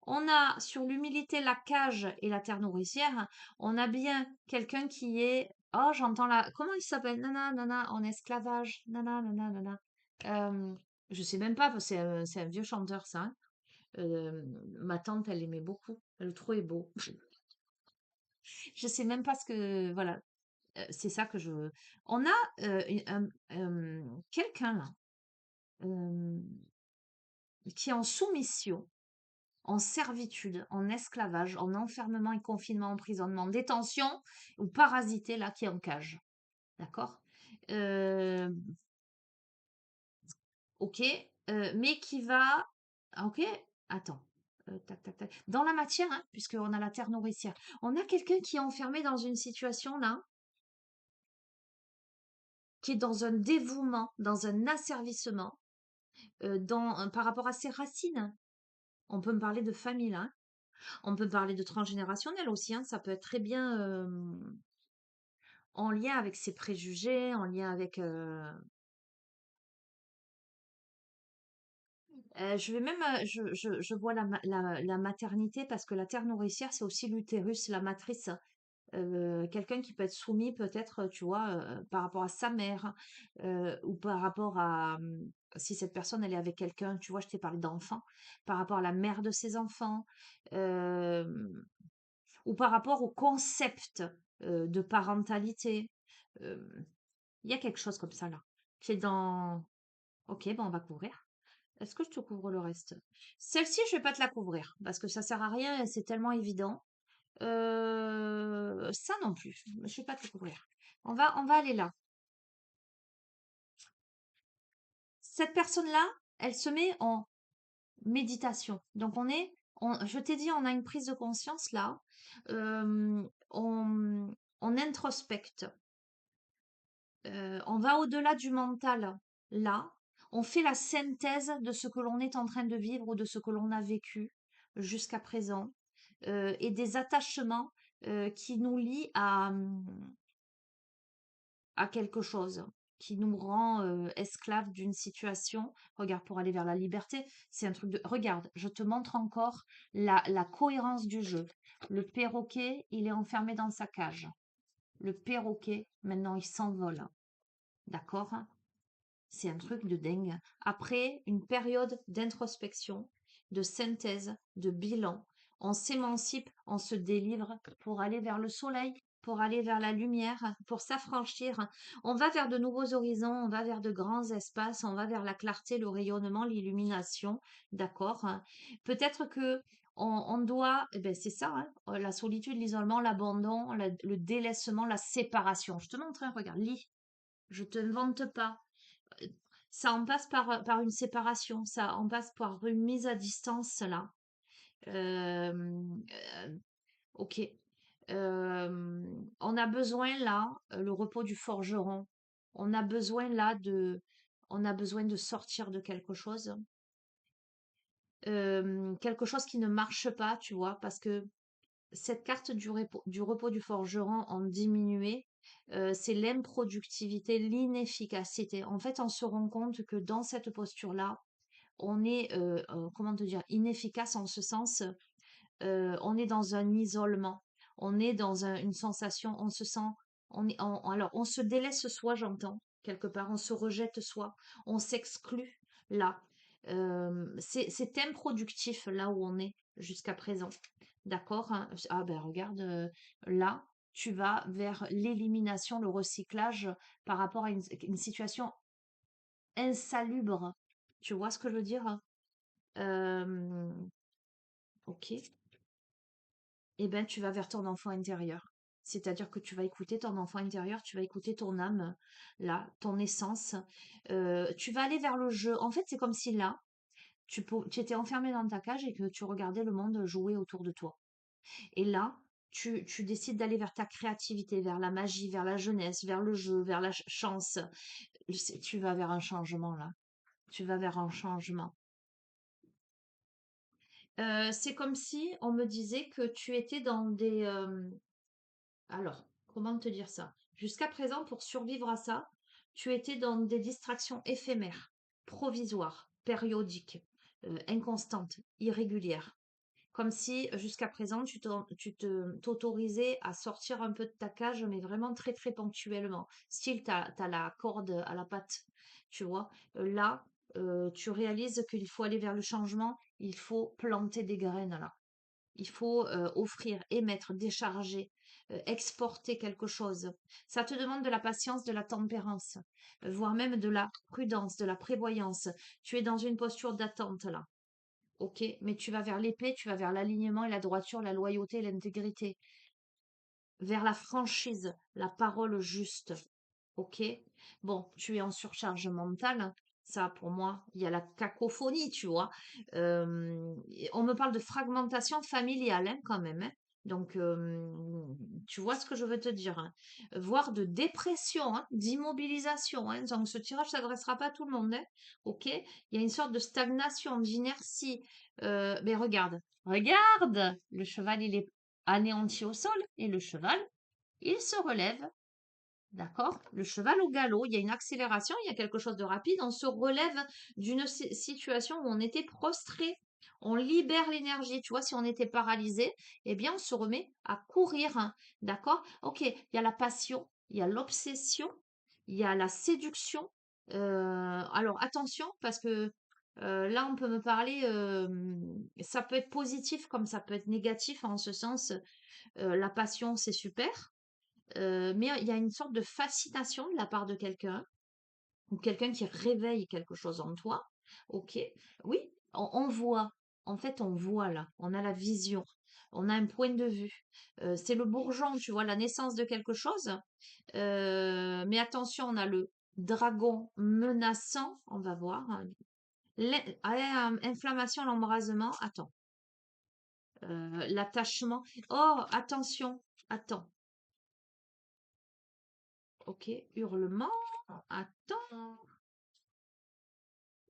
On a sur l'humilité, la cage et la terre nourricière. On a bien quelqu'un qui est. Oh, j'entends la. Comment il s'appelle? Nana, nana, en esclavage. Nana, nana, nana. Euh, je sais même pas, parce que c'est un vieux chanteur, ça, hein. Ma tante, elle aimait beaucoup. Elle le trouvait beau. Je sais même pas ce que. Voilà, c'est ça que je. On a quelqu'un là euh, qui est en soumission, en servitude, en esclavage, en enfermement et confinement, emprisonnement, détention ou parasité là, qui est en cage. D'accord? Euh, ok, mais qui va. Ok, attends. Tac, tac, tac. Dans la matière, hein, puisqu'on a la terre nourricière, on a quelqu'un qui est enfermé dans une situation là, qui est dans un dévouement, dans un asservissement, par rapport à ses racines. On peut me parler de famille là, hein. On peut parler de transgénérationnel aussi, hein. Ça peut être très bien en lien avec ses préjugés, en lien avec. Je vais même, je vois la maternité parce que la terre nourricière, c'est aussi l'utérus, la matrice. Quelqu'un qui peut être soumis peut-être, tu vois, par rapport à sa mère, ou par rapport à, si cette personne elle est avec quelqu'un, tu vois, je t'ai parlé d'enfant, par rapport à la mère de ses enfants, hem, ou par rapport au concept, de parentalité. Hem, il y a quelque chose comme ça là, qui est dans OK, bon, on va couvrir. Est-ce que je te couvre le reste? Celle-ci, je vais pas te la couvrir parce que ça sert à rien et c'est tellement évident. Ça non plus, je vais pas te le couvrir. On va aller là. Cette personne-là, elle se met en méditation. Donc je t'ai dit, on a une prise de conscience là. On introspecte. On va au-delà du mental là. On fait la synthèse de ce que l'on est en train de vivre ou de ce que l'on a vécu jusqu'à présent et des attachements qui nous lient à quelque chose. qui nous rend esclaves d'une situation. Regarde, pour aller vers la liberté, c'est un truc de... Regarde, je te montre encore la cohérence du jeu. Le perroquet, il est enfermé dans sa cage. Le perroquet, maintenant, il s'envole. D'accord? C'est un truc de dingue. Après une période d'introspection, de synthèse, de bilan, on s'émancipe, on se délivre pour aller vers le soleil, pour aller vers la lumière, pour s'affranchir. On va vers de nouveaux horizons, on va vers de grands espaces, on va vers la clarté, le rayonnement, l'illumination. D'accord? Peut-être que on doit, eh ben c'est ça, hein, la solitude, l'isolement, l'abandon, le délaissement, la séparation. Je te montre, hein, regarde, lis. Je te vante pas. Ça en passe par une séparation, ça en passe par une mise à distance là. Euh, ok. On a besoin là, le repos du forgeron. On a besoin là on a besoin de sortir de quelque chose qui ne marche pas, tu vois, parce que cette carte du repos du forgeron en diminué, c'est l'improductivité, l'inefficacité. En fait, on se rend compte que dans cette posture-là, on est, comment te dire, inefficace en ce sens, on est dans un isolement, on est dans une sensation, on se sent, alors on se délaisse soi, j'entends, quelque part, on se rejette soi, on s'exclut là. C'est improductif là où on est jusqu'à présent. D'accord? Hein. Ah ben regarde, là, tu vas vers l'élimination, le recyclage par rapport à une situation insalubre. Tu vois ce que je veux dire? Euh, ok. Eh ben, tu vas vers ton enfant intérieur. C'est-à-dire que tu vas écouter ton enfant intérieur, tu vas écouter ton âme, là, ton essence. Tu vas aller vers le jeu. En fait, c'est comme si là, tu étais enfermé dans ta cage et que tu regardais le monde jouer autour de toi. Et là, tu décides d'aller vers ta créativité, vers la magie, vers la jeunesse, vers le jeu, vers la chance. Tu vas vers un changement là. Tu vas vers un changement. C'est comme si on me disait que tu étais dans des... alors, comment te dire ça? Jusqu'à présent, pour survivre à ça, tu étais dans des distractions éphémères, provisoires, périodiques, inconstantes, irrégulières. Comme si jusqu'à présent, t'autorisais à sortir un peu de ta cage, mais vraiment très très ponctuellement. Style, t'as la corde à la patte, tu vois. Là, tu réalises qu'il faut aller vers le changement, il faut planter des graines là. Il faut offrir, émettre, décharger, exporter quelque chose. Ça te demande de la patience, de la tempérance, voire même de la prudence, de la prévoyance. Tu es dans une posture d'attente là. Ok, mais tu vas vers l'épée, tu vas vers l'alignement et la droiture, la loyauté et l'intégrité, vers la franchise, la parole juste. Ok, bon, tu es en surcharge mentale. Ça, pour moi, il y a la cacophonie, tu vois. On me parle de fragmentation familiale, hein, quand même. Hein. Donc, tu vois ce que je veux te dire. Hein. Voire de dépression, hein, d'immobilisation. Hein. Donc, ce tirage ne s'adressera pas à tout le monde. Hein. Ok, il y a une sorte de stagnation, d'inertie. Mais regarde, regarde, le cheval, il est anéanti au sol et le cheval, il se relève. D'accord? Le cheval au galop, il y a une accélération, il y a quelque chose de rapide. On se relève d'une situation où on était prostré. On libère l'énergie. Tu vois, si on était paralysé, eh bien, on se remet à courir. Hein. D'accord? Ok, il y a la passion, il y a l'obsession, il y a la séduction. Alors, attention, parce que là, on peut me parler, ça peut être positif comme ça peut être négatif, en ce sens, la passion, c'est super. Mais il y a une sorte de fascination de la part de quelqu'un, ou quelqu'un qui réveille quelque chose en toi. Ok, oui, on voit. En fait, on voit là, on a la vision, on a un point de vue. C'est le bourgeon, tu vois, la naissance de quelque chose. Mais attention, on a le dragon menaçant, on va voir. Inflammation, l'embrasement. Attends. L'attachement. Oh, attention. Attends. Ok, hurlement. Attends.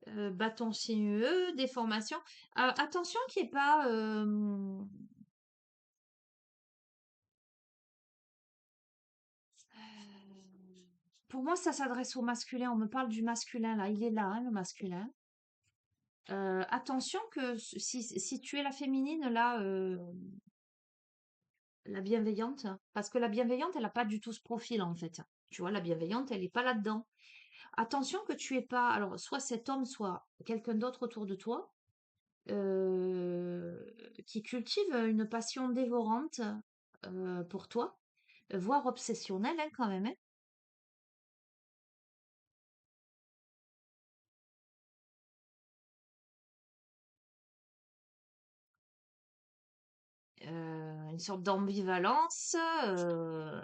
Bâton sinueux, déformation. Attention qu'il n'y ait pas. Pour moi, ça s'adresse au masculin. On me parle du masculin là. Il est là, hein, le masculin. Attention que si tu es la féminine là, la bienveillante, parce que la bienveillante, elle n'a pas du tout ce profil en fait. Tu vois, la bienveillante, elle n'est pas là-dedans. Attention que tu aies pas, alors soit cet homme, soit quelqu'un d'autre autour de toi, euh, qui cultive une passion dévorante pour toi, voire obsessionnelle hein, quand même. Hein. Une sorte d'ambivalence. euh,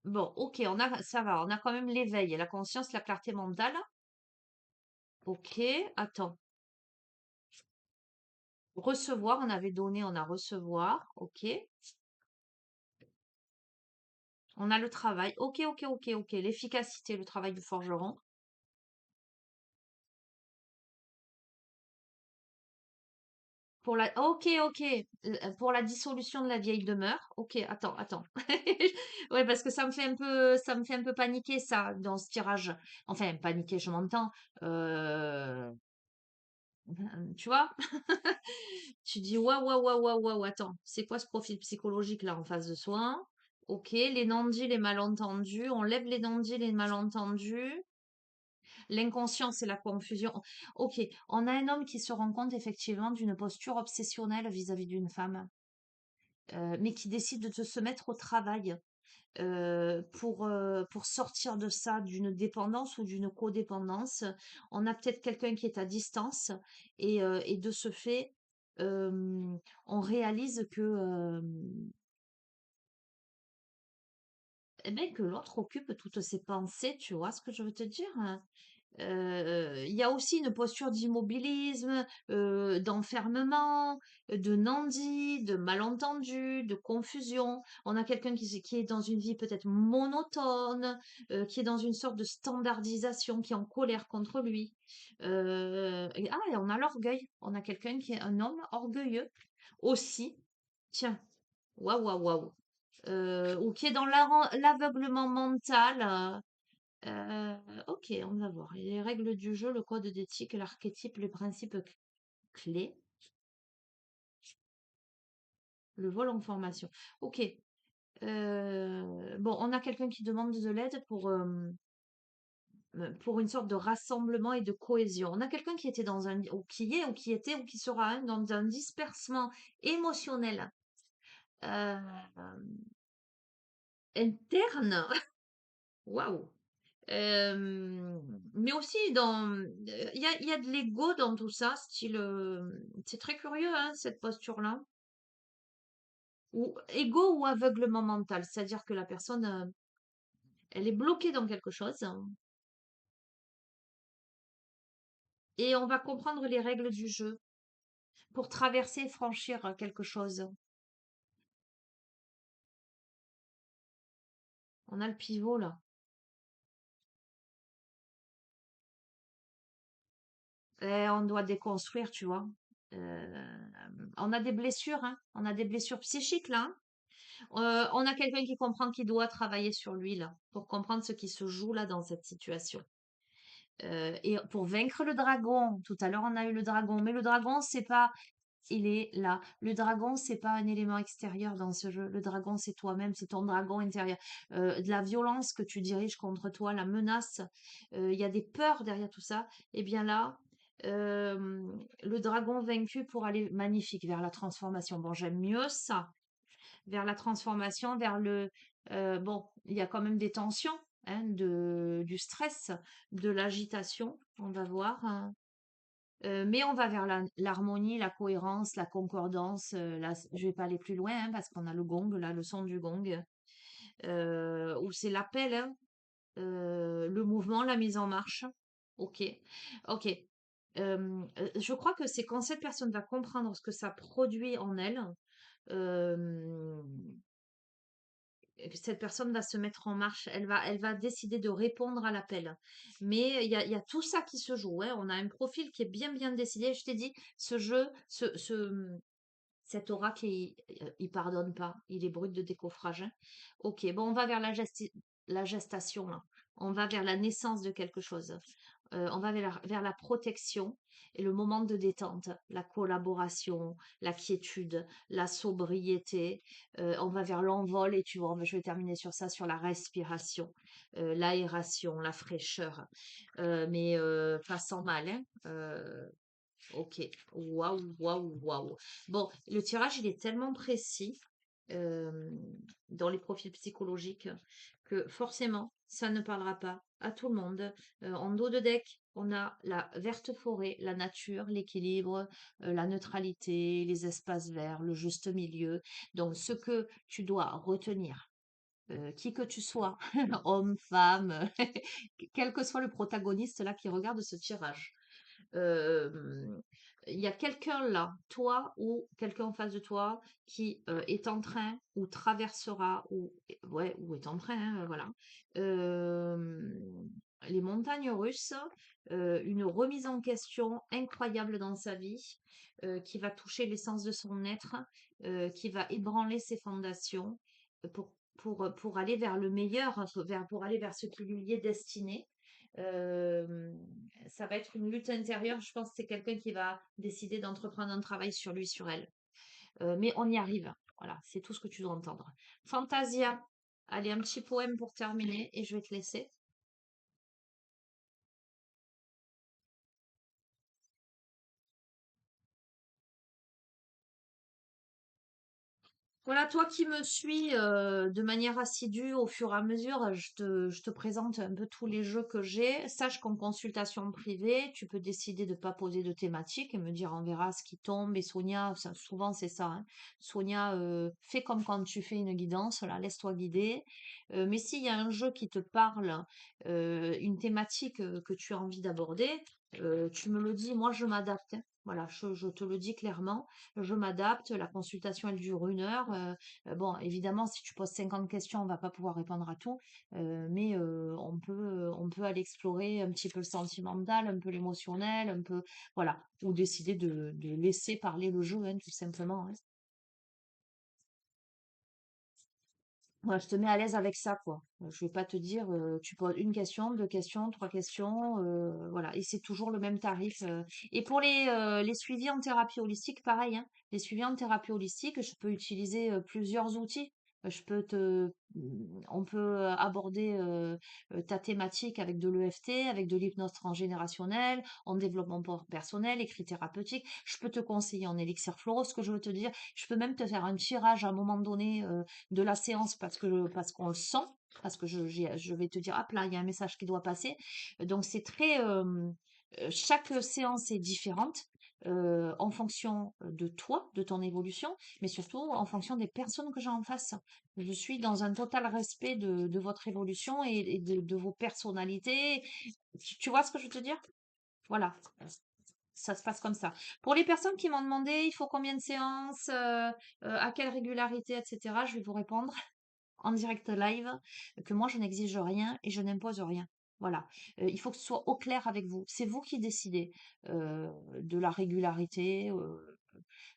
Bon, ok, ça va, on a quand même l'éveil, la conscience, la clarté mentale. Ok, attends. Recevoir, on avait donné, on a recevoir. Ok. On a le travail. Ok, ok, ok, ok. L'efficacité, le travail du forgeron. Ok, ok. Pour la dissolution de la vieille demeure. Ok, attends, attends. Ouais, parce que ça me fait un peu paniquer ça dans ce tirage. Enfin, paniquer, je m'entends. Euh, Tu vois? Tu dis waouh, waouh, waouh, waouh, waouh, attends, c'est quoi ce profil psychologique là en face de soi? Ok, les non-dits, les malentendus. On lève les non-dits, les malentendus. L'inconscience et la confusion. Ok, on a un homme qui se rend compte effectivement d'une posture obsessionnelle vis-à-vis d'une femme, mais qui décide de se mettre au travail pour sortir de ça, d'une dépendance ou d'une codépendance. On a peut-être quelqu'un qui est à distance et de ce fait, euh, on réalise eh ben, que l'autre occupe toutes ses pensées, tu vois ce que je veux te dire? Hein. Il y a aussi une posture d'immobilisme, d'enfermement, de non-dit, de malentendu, de confusion. On a quelqu'un qui est dans une vie peut-être monotone, qui est dans une sorte de standardisation, qui est en colère contre lui. Et on a l'orgueil. On a quelqu'un qui est un homme orgueilleux aussi. Tiens, waouh, waouh, waouh. Ou qui est dans l'aveuglement mental. Ok, on va voir. Les règles du jeu, le code d'éthique, l'archétype, les principes clés, le vol en formation. Ok. Bon, on a quelqu'un qui demande de l'aide pour une sorte de rassemblement et de cohésion. On a quelqu'un qui était ou qui est, ou qui était, ou qui sera hein, dans un dispersement émotionnel euh, interne. Waouh! Mais aussi il y a de l'ego dans tout ça, style, c'est très curieux, hein, cette posture-là. Ou ego ou aveuglement mental, c'est-à-dire que la personne, elle est bloquée dans quelque chose et on va comprendre les règles du jeu pour traverser et franchir quelque chose. On a le pivot là. Et on doit déconstruire, tu vois. Euh, on a des blessures, hein. On a des blessures psychiques là. Hein. On a quelqu'un qui comprend qu'il doit travailler sur lui là, pour comprendre ce qui se joue là dans cette situation. Et pour vaincre le dragon, tout à l'heure on a eu le dragon, mais le dragon c'est pas, il est là. Le dragon c'est pas un élément extérieur dans ce jeu. Le dragon c'est toi-même, c'est ton dragon intérieur. De la violence que tu diriges contre toi, la menace, il y a des peurs derrière tout ça. Et bien là. Le dragon vaincu pour aller magnifique vers la transformation. Bon, j'aime mieux ça vers la transformation, bon, il y a quand même des tensions, hein, du stress, de l'agitation, on va voir. Hein. Mais on va vers l'harmonie, la cohérence, la concordance. Là, je vais pas aller plus loin hein, parce qu'on a le gong, là, le son du gong, où c'est l'appel, hein, le mouvement, la mise en marche. Ok, ok. Je crois que c'est quand cette personne va comprendre ce que ça produit en elle, euh, cette personne va se mettre en marche, elle va décider de répondre à l'appel. Mais il y a tout ça qui se joue. Hein. On a un profil qui est bien, bien décidé. Je t'ai dit, ce jeu, cet oracle, il pardonne pas. Il est brut de décoffrage. Hein. Ok, bon, on va vers la gestion. la gestation, là. On va vers la naissance de quelque chose. On va vers la protection et le moment de détente, la collaboration, la quiétude, la sobriété. On va vers l'envol et tu vois, je vais terminer sur ça, sur la respiration, l'aération, la fraîcheur. Mais pas sans mal, hein. Ok, waouh, waouh, waouh. Bon, le tirage, il est tellement précis euh, dans les profils psychologiques que forcément, ça ne parlera pas à tout le monde. En dos de deck, on a la verte forêt, la nature, l'équilibre, la neutralité, les espaces verts, le juste milieu. Donc, ce que tu dois retenir, qui que tu sois, homme, femme, quel que soit le protagoniste là qui regarde ce tirage, euh, il y a quelqu'un là, toi ou quelqu'un en face de toi, qui est en train ou traversera ou ouais ou est en train, hein, voilà, euh, les montagnes russes, une remise en question incroyable dans sa vie, qui va toucher l'essence de son être, qui va ébranler ses fondations pour aller vers le meilleur, hein, pour aller vers ce qui lui est destiné. Euh, Ça va être une lutte intérieure. Je pense que c'est quelqu'un qui va décider d'entreprendre un travail sur lui, sur elle. Mais on y arrive. Voilà, c'est tout ce que tu dois entendre. Fantasia. Allez, un petit poème pour terminer et je vais te laisser. Voilà, toi qui me suis de manière assidue au fur et à mesure, je te présente un peu tous les jeux que j'ai. Sache qu'en consultation privée, tu peux décider de ne pas poser de thématique et me dire on verra ce qui tombe. Et Sonia, souvent c'est ça, hein. Sonia, fais comme quand tu fais une guidance, là, laisse-toi guider. Mais s'il y a un jeu qui te parle, une thématique que tu as envie d'aborder, tu me le dis, moi je m'adapte, hein. Voilà, je te le dis clairement, je m'adapte. La consultation, elle dure 1 heure. Bon, évidemment, si tu poses 50 questions, on va pas pouvoir répondre à tout, mais on peut aller explorer un petit peu le sentimental, un peu l'émotionnel, un peu, voilà, ou décider de laisser parler le jeu, hein, tout simplement, hein. Voilà, je te mets à l'aise avec ça, quoi. Je vais pas te dire, tu poses une question, 2 questions, 3 questions, voilà, et c'est toujours le même tarif. Et pour les suivis en thérapie holistique, pareil, hein. Les suivis en thérapie holistique, je peux utiliser plusieurs outils. On peut aborder ta thématique avec de l'EFT, avec de l'hypnose transgénérationnelle, en développement personnel, écrit thérapeutique. Je peux te conseiller en élixir floraux, ce que je veux te dire. Je peux même te faire un tirage à un moment donné de la séance parce qu'on le sent, parce que je vais te dire, hop là, il y a un message qui doit passer. Donc c'est très, chaque séance est différente. En fonction de toi, de ton évolution, mais surtout en fonction des personnes que j'ai en face. Je suis dans un total respect de votre évolution et de vos personnalités. Tu vois ce que je veux te dire? Voilà, ça se passe comme ça. Pour les personnes qui m'ont demandé, il faut combien de séances, à quelle régularité, etc., je vais vous répondre en direct live que moi, je n'exige rien et je n'impose rien. Voilà. Il faut que ce soit au clair avec vous. C'est vous qui décidez de la régularité.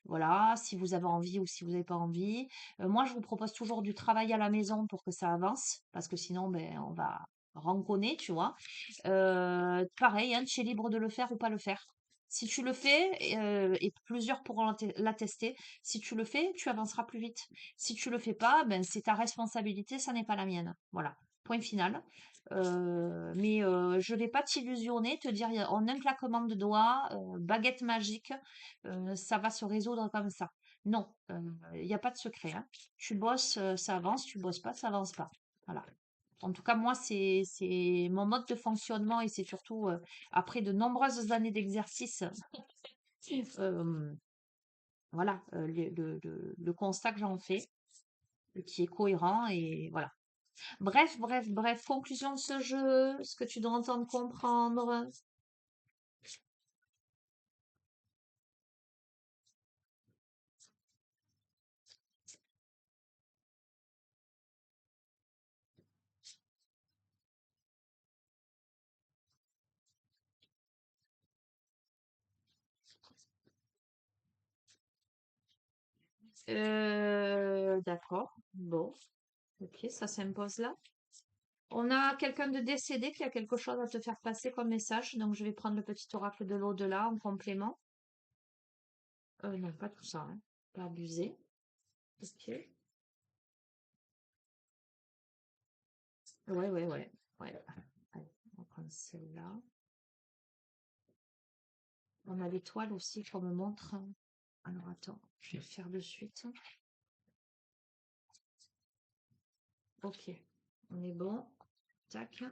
Voilà, si vous avez envie ou si vous n'avez pas envie. Moi, je vous propose toujours du travail à la maison pour que ça avance, parce que sinon, ben, on va ranconner, tu vois. Pareil, hein, tu es libre de le faire ou pas le faire. Si tu le fais, et plusieurs pourront l'attester, si tu le fais, tu avanceras plus vite. Si tu le fais pas, ben, c'est ta responsabilité, ça n'est pas la mienne. Voilà, point final. Mais je vais pas t'illusionner, te dire en un claquement de doigts, baguette magique, ça va se résoudre comme ça. Non, il n'y a pas de secret, hein. Tu bosses, ça avance, tu bosses pas, ça avance pas. Voilà. En tout cas, moi, c'est mon mode de fonctionnement et c'est surtout après de nombreuses années d'exercice, euh, voilà, le constat que j'en fais, qui est cohérent et voilà. Bref, bref, bref, conclusion de ce jeu, ce que tu dois entendre comprendre. D'accord, bon, ok, ça s'impose là. On a quelqu'un de décédé qui a quelque chose à te faire passer comme message, donc je vais prendre le petit oracle de l'au-delà en complément. Non, pas tout ça, hein. Pas abusé. Ok. Ouais, ouais, ouais. Ouais. Allez, on va prendre celle-là. On a l'étoile aussi qu'on me montre. Alors attends, je vais le faire de suite. Ok, on est bon. Tac.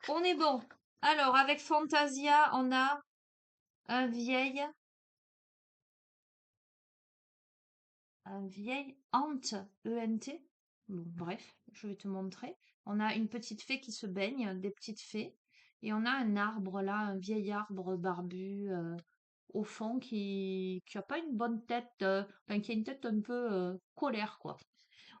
On est bon. Alors, avec Fantasia, on a un vieil, Ent, E-N-T. Bon, bref, je vais te montrer. On a une petite fée qui se baigne, des petites fées. Et on a un arbre là, un vieil arbre barbu au fond qui a pas une bonne tête, enfin qui a une tête un peu colère quoi.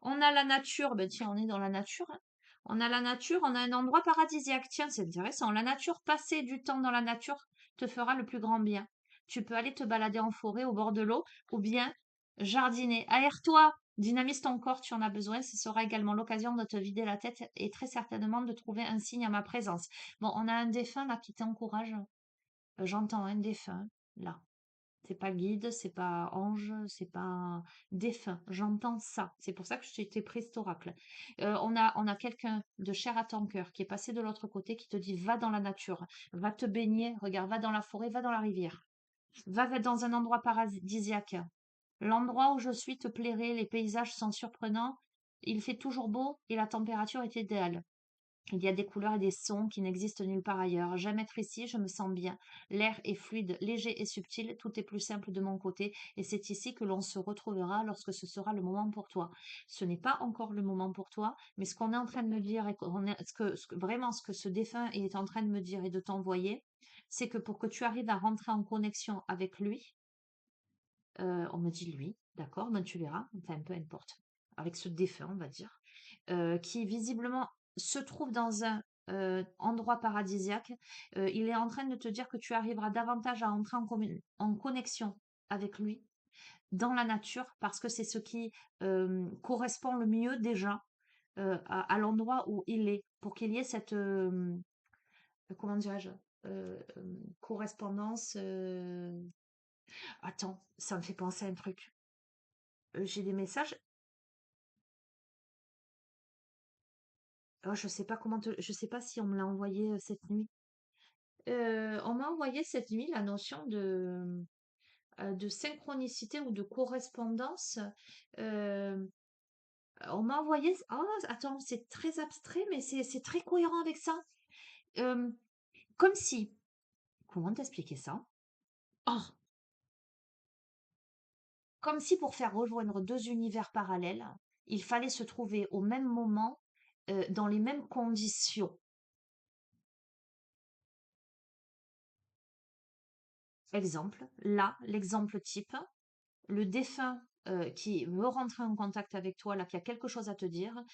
On a la nature, ben tiens, on est dans la nature, hein. On a la nature, on a un endroit paradisiaque. Tiens, c'est intéressant. La nature, passer du temps dans la nature te fera le plus grand bien. Tu peux aller te balader en forêt au bord de l'eau ou bien jardiner. Aère-toi, dynamise ton corps, tu en as besoin. Ce sera également l'occasion de te vider la tête et très certainement de trouver un signe à ma présence. Bon, on a un défunt là qui t'encourage. J'entends un défunt là. C'est pas guide, c'est pas ange, c'est pas défunt. J'entends ça. C'est pour ça que je t'ai pris cet oracle. On a quelqu'un de chair à ton cœur qui est passé de l'autre côté qui te dit va dans la nature, va te baigner, regarde, va dans la forêt, va dans la rivière, va dans un endroit paradisiaque. L'endroit où je suis te plairait, les paysages sont surprenants, il fait toujours beau et la température est idéale. Il y a des couleurs et des sons qui n'existent nulle part ailleurs. J'aime être ici, je me sens bien. L'air est fluide, léger et subtil, tout est plus simple de mon côté, et c'est ici que l'on se retrouvera lorsque ce sera le moment pour toi. Ce n'est pas encore le moment pour toi, mais ce qu'on est en train de me dire, et vraiment ce que ce défunt est en train de me dire et de t'envoyer, c'est que pour que tu arrives à rentrer en connexion avec lui, on me dit lui, d'accord, ben tu verras, enfin peu importe, avec ce défunt, on va dire, qui visiblement se trouve dans un endroit paradisiaque. Il est en train de te dire que tu arriveras davantage à entrer en connexion avec lui dans la nature parce que c'est ce qui correspond le mieux déjà à l'endroit où il est pour qu'il y ait cette comment dirais-je correspondance. Attends, ça me fait penser à un truc. J'ai des messages. Oh, je sais pas si on me l'a envoyé cette nuit. On m'a envoyé cette nuit la notion de synchronicité ou de correspondance. Euh, on m'a envoyé. Oh, attends, c'est très abstrait, mais c'est très cohérent avec ça. Euh, comme si. Comment t'expliquer ça? Oh, comme si pour faire rejoindre deux univers parallèles, il fallait se trouver au même moment, dans les mêmes conditions. Exemple, là, l'exemple type. Le défunt qui veut rentrer en contact avec toi, là, qui a quelque chose à te dire,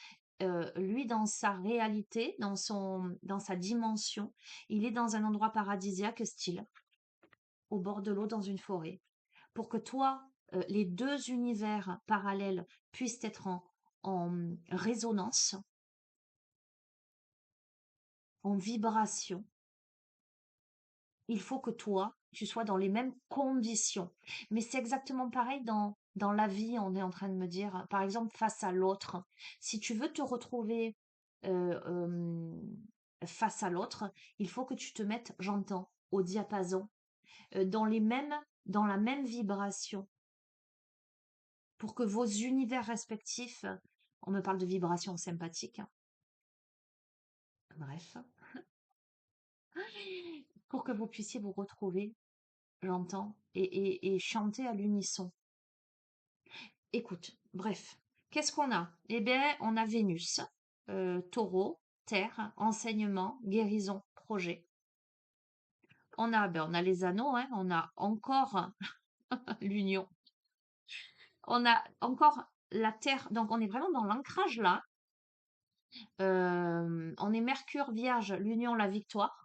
lui, dans sa réalité, dans sa dimension, il est dans un endroit paradisiaque, style, au bord de l'eau, dans une forêt. Pour que toi, les deux univers parallèles puissent être en résonance, en vibration, il faut que toi, tu sois dans les mêmes conditions. Mais c'est exactement pareil dans la vie, on est en train de me dire, par exemple, face à l'autre. Si tu veux te retrouver euh, euh, face à l'autre, il faut que tu te mettes, j'entends, au diapason, dans la même vibration, pour que vos univers respectifs, on me parle de vibration sympathique, hein, bref, pour que vous puissiez vous retrouver, j'entends, et chanter à l'unisson. Écoute, bref, qu'est-ce qu'on a? Eh bien, on a Vénus, Taureau, Terre, enseignement, guérison, projet. On a les anneaux, hein, on a encore l'union, on a encore la Terre, donc on est vraiment dans l'ancrage là. On est Mercure, Vierge, l'union, la victoire.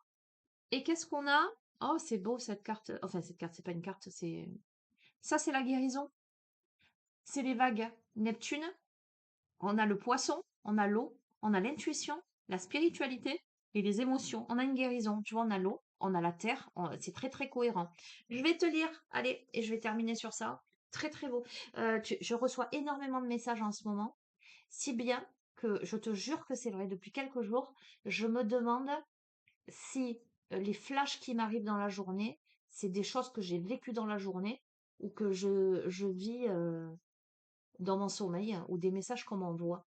Et qu'est-ce qu'on a? Oh, c'est beau cette carte. Enfin, cette carte, c'est pas une carte, c'est. Ça, c'est la guérison. C'est les vagues. Neptune, on a le poisson, on a l'eau, on a l'intuition, la spiritualité et les émotions. On a une guérison. Tu vois, on a l'eau, on a la terre. C'est très, très cohérent. Je vais te lire. Allez, et je vais terminer sur ça. Très, très beau. Je reçois énormément de messages en ce moment. Si bien que je te jure que c'est vrai, depuis quelques jours, je me demande si les flashs qui m'arrivent dans la journée, c'est des choses que j'ai vécues dans la journée ou que je vis dans mon sommeil ou des messages qu'on m'envoie.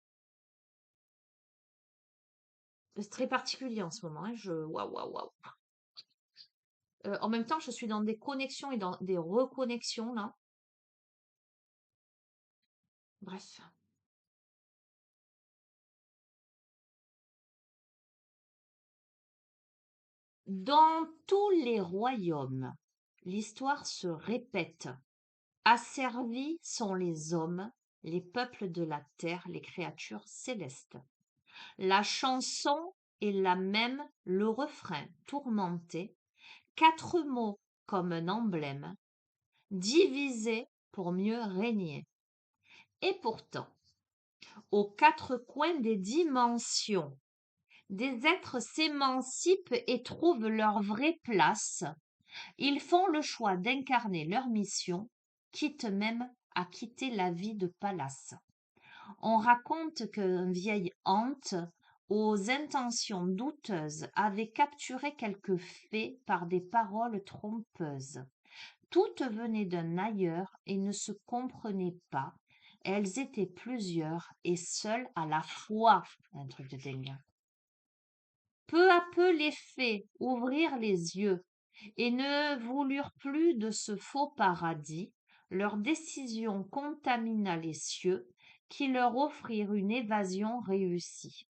C'est très particulier en ce moment, hein, waouh, waouh, waouh. En même temps, je suis dans des connexions et dans des reconnexions là. Bref. Dans tous les royaumes, l'histoire se répète. Asservis sont les hommes, les peuples de la terre, les créatures célestes. La chanson est la même, le refrain tourmenté, quatre mots comme un emblème, divisés pour mieux régner. Et pourtant, aux quatre coins des dimensions, des êtres s'émancipent et trouvent leur vraie place. Ils font le choix d'incarner leur mission, quitte même à quitter la vie de palace. On raconte qu'un vieil hante, aux intentions douteuses, avait capturé quelques fées par des paroles trompeuses. Toutes venaient d'un ailleurs et ne se comprenaient pas. Elles étaient plusieurs et seules à la fois. Un truc de dingue. Peu à peu les fées ouvrirent les yeux et ne voulurent plus de ce faux paradis. Leur décision contamina les cieux, qui leur offrirent une évasion réussie.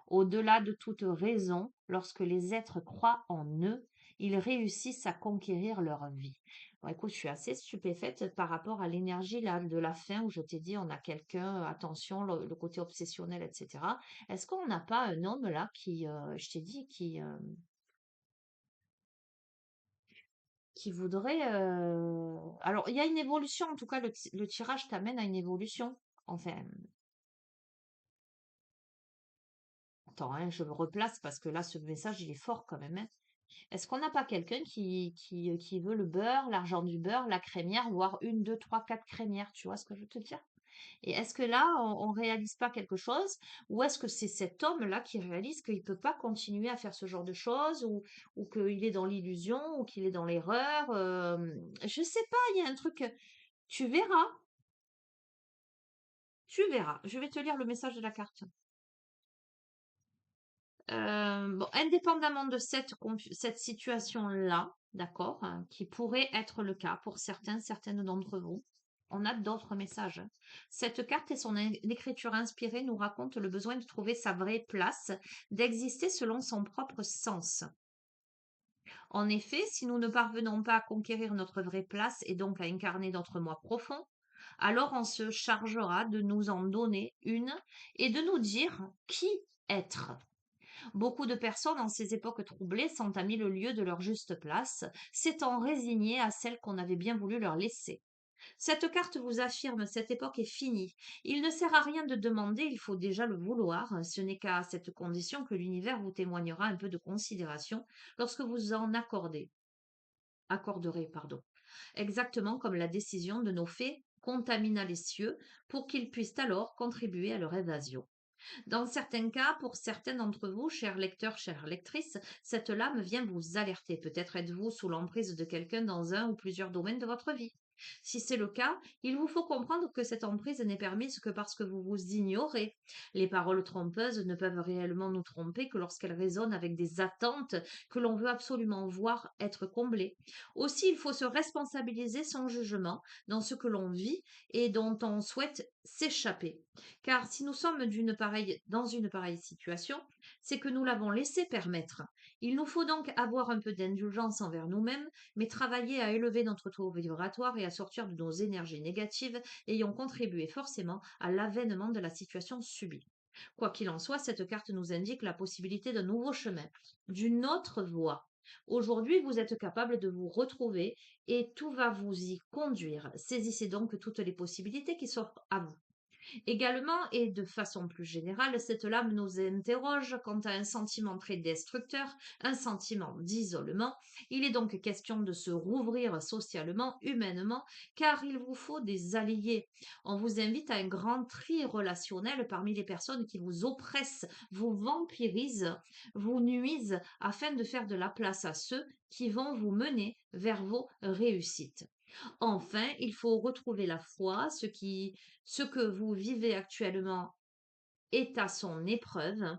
Au-delà de toute raison, lorsque les êtres croient en eux, ils réussissent à conquérir leur vie. Bon, écoute, je suis assez stupéfaite par rapport à l'énergie là de la fin où je t'ai dit on a quelqu'un, attention, le côté obsessionnel, etc. Est-ce qu'on n'a pas un homme là qui, je t'ai dit, qui voudrait. Alors, il y a une évolution, en tout cas, le tirage t'amène à une évolution. Enfin, attends, hein, je me replace parce que là, ce message, il est fort quand même, hein. Est-ce qu'on n'a pas quelqu'un qui veut le beurre, l'argent du beurre, la crémière, voire une, deux, trois, quatre crémières, tu vois ce que je veux te dire? Et est-ce que là, on réalise pas quelque chose, ou est-ce que c'est cet homme-là qui réalise qu'il peut pas continuer à faire ce genre de choses, ou qu'il est dans l'illusion, ou qu'il est dans l'erreur, je sais pas, il y a un truc, tu verras, tu verras. Je vais te lire le message de la carte. Bon, indépendamment de cette situation-là, d'accord, hein, qui pourrait être le cas pour certaines d'entre vous, on a d'autres messages. Cette carte et son écriture inspirée nous racontent le besoin de trouver sa vraie place, d'exister selon son propre sens. En effet, si nous ne parvenons pas à conquérir notre vraie place et donc à incarner notre moi profond, alors on se chargera de nous en donner une et de nous dire qui être. Beaucoup de personnes en ces époques troublées sont à mille lieues de leur juste place, s'étant résignées à celle qu'on avait bien voulu leur laisser. Cette carte vous affirme cette époque est finie. Il ne sert à rien de demander, il faut déjà le vouloir. Ce n'est qu'à cette condition que l'univers vous témoignera un peu de considération lorsque vous en accorderez, pardon. Exactement comme la décision de nos fées contamina les cieux pour qu'ils puissent alors contribuer à leur évasion. Dans certains cas, pour certains d'entre vous, chers lecteurs, chères lectrices, cette lame vient vous alerter. Peut-être êtes-vous sous l'emprise de quelqu'un dans un ou plusieurs domaines de votre vie. Si c'est le cas, il vous faut comprendre que cette emprise n'est permise que parce que vous vous ignorez. Les paroles trompeuses ne peuvent réellement nous tromper que lorsqu'elles résonnent avec des attentes que l'on veut absolument voir être comblées. Aussi, il faut se responsabiliser son jugement dans ce que l'on vit et dont on souhaite s'échapper. Car si nous sommes dans une pareille situation, c'est que nous l'avons laissé permettre. Il nous faut donc avoir un peu d'indulgence envers nous-mêmes, mais travailler à élever notre taux vibratoire et à sortir de nos énergies négatives ayant contribué forcément à l'avènement de la situation subie. Quoi qu'il en soit, cette carte nous indique la possibilité d'un nouveau chemin, d'une autre voie. Aujourd'hui, vous êtes capable de vous retrouver et tout va vous y conduire. Saisissez donc toutes les possibilités qui s'offrent à vous. Également, et de façon plus générale, cette lame nous interroge quant à un sentiment très destructeur, un sentiment d'isolement. Il est donc question de se rouvrir socialement, humainement, car il vous faut des alliés. On vous invite à un grand tri relationnel parmi les personnes qui vous oppressent, vous vampirisent, vous nuisent, afin de faire de la place à ceux qui vont vous mener vers vos réussites. Enfin, il faut retrouver la foi, ce que vous vivez actuellement est à son épreuve.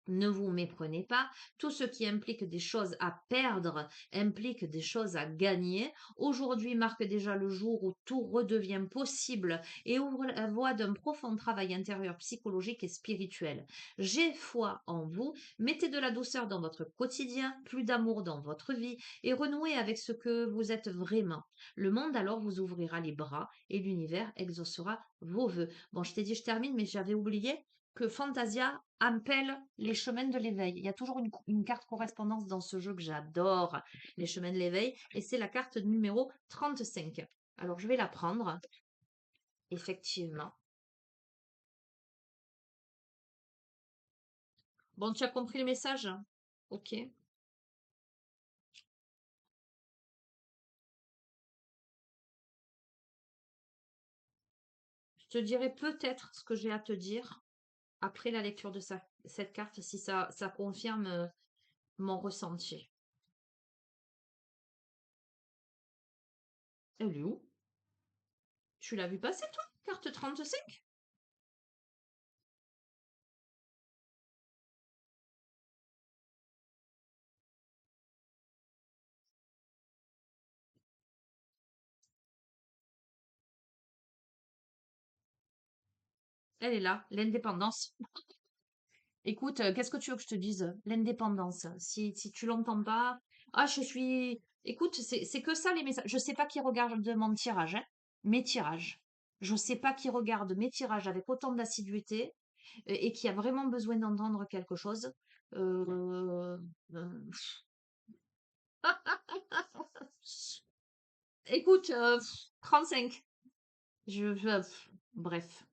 Ne vous méprenez pas, tout ce qui implique des choses à perdre implique des choses à gagner. Aujourd'hui marque déjà le jour où tout redevient possible et ouvre la voie d'un profond travail intérieur psychologique et spirituel. J'ai foi en vous, mettez de la douceur dans votre quotidien, plus d'amour dans votre vie et renouez avec ce que vous êtes vraiment. Le monde alors vous ouvrira les bras et l'univers exaucera vos vœux. Bon, je t'ai dit je termine, mais j'avais oublié que Fantasia appelle les chemins de l'éveil. Il y a toujours une carte correspondance dans ce jeu que j'adore, les chemins de l'éveil, et c'est la carte numéro 35. Alors, je vais la prendre, effectivement. Bon, tu as compris le message? Ok. Je te dirai peut-être ce que j'ai à te dire après la lecture de cette carte, si ça confirme mon ressenti. Elle est où? Tu l'as vu passer, toi? Carte 35? Elle est là, l'indépendance. Écoute, qu'est-ce que tu veux que je te dise? L'indépendance. Si tu l'entends pas, ah, je suis. Écoute, c'est que ça les messages. Je sais pas qui regarde mon tirage, hein, mes tirages. Je sais pas qui regarde mes tirages avec autant d'assiduité et qui a vraiment besoin d'entendre quelque chose. Euh, euh, Écoute, 35. Bref.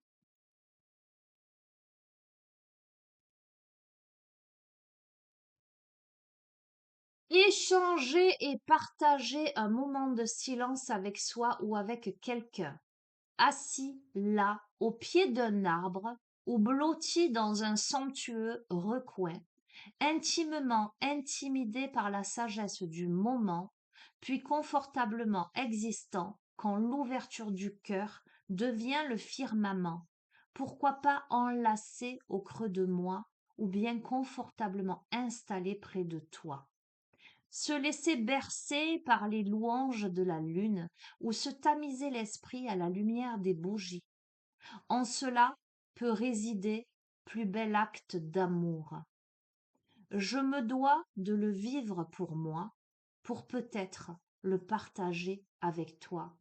Échanger et partager un moment de silence avec soi ou avec quelqu'un. Assis là, au pied d'un arbre, ou blotti dans un somptueux recoin, intimement intimidé par la sagesse du moment, puis confortablement existant quand l'ouverture du cœur devient le firmament. Pourquoi pas enlacé au creux de moi, ou bien confortablement installé près de toi? Se laisser bercer par les louanges de la lune ou se tamiser l'esprit à la lumière des bougies. En cela peut résider plus bel acte d'amour. Je me dois de le vivre pour moi, pour peut-être le partager avec toi.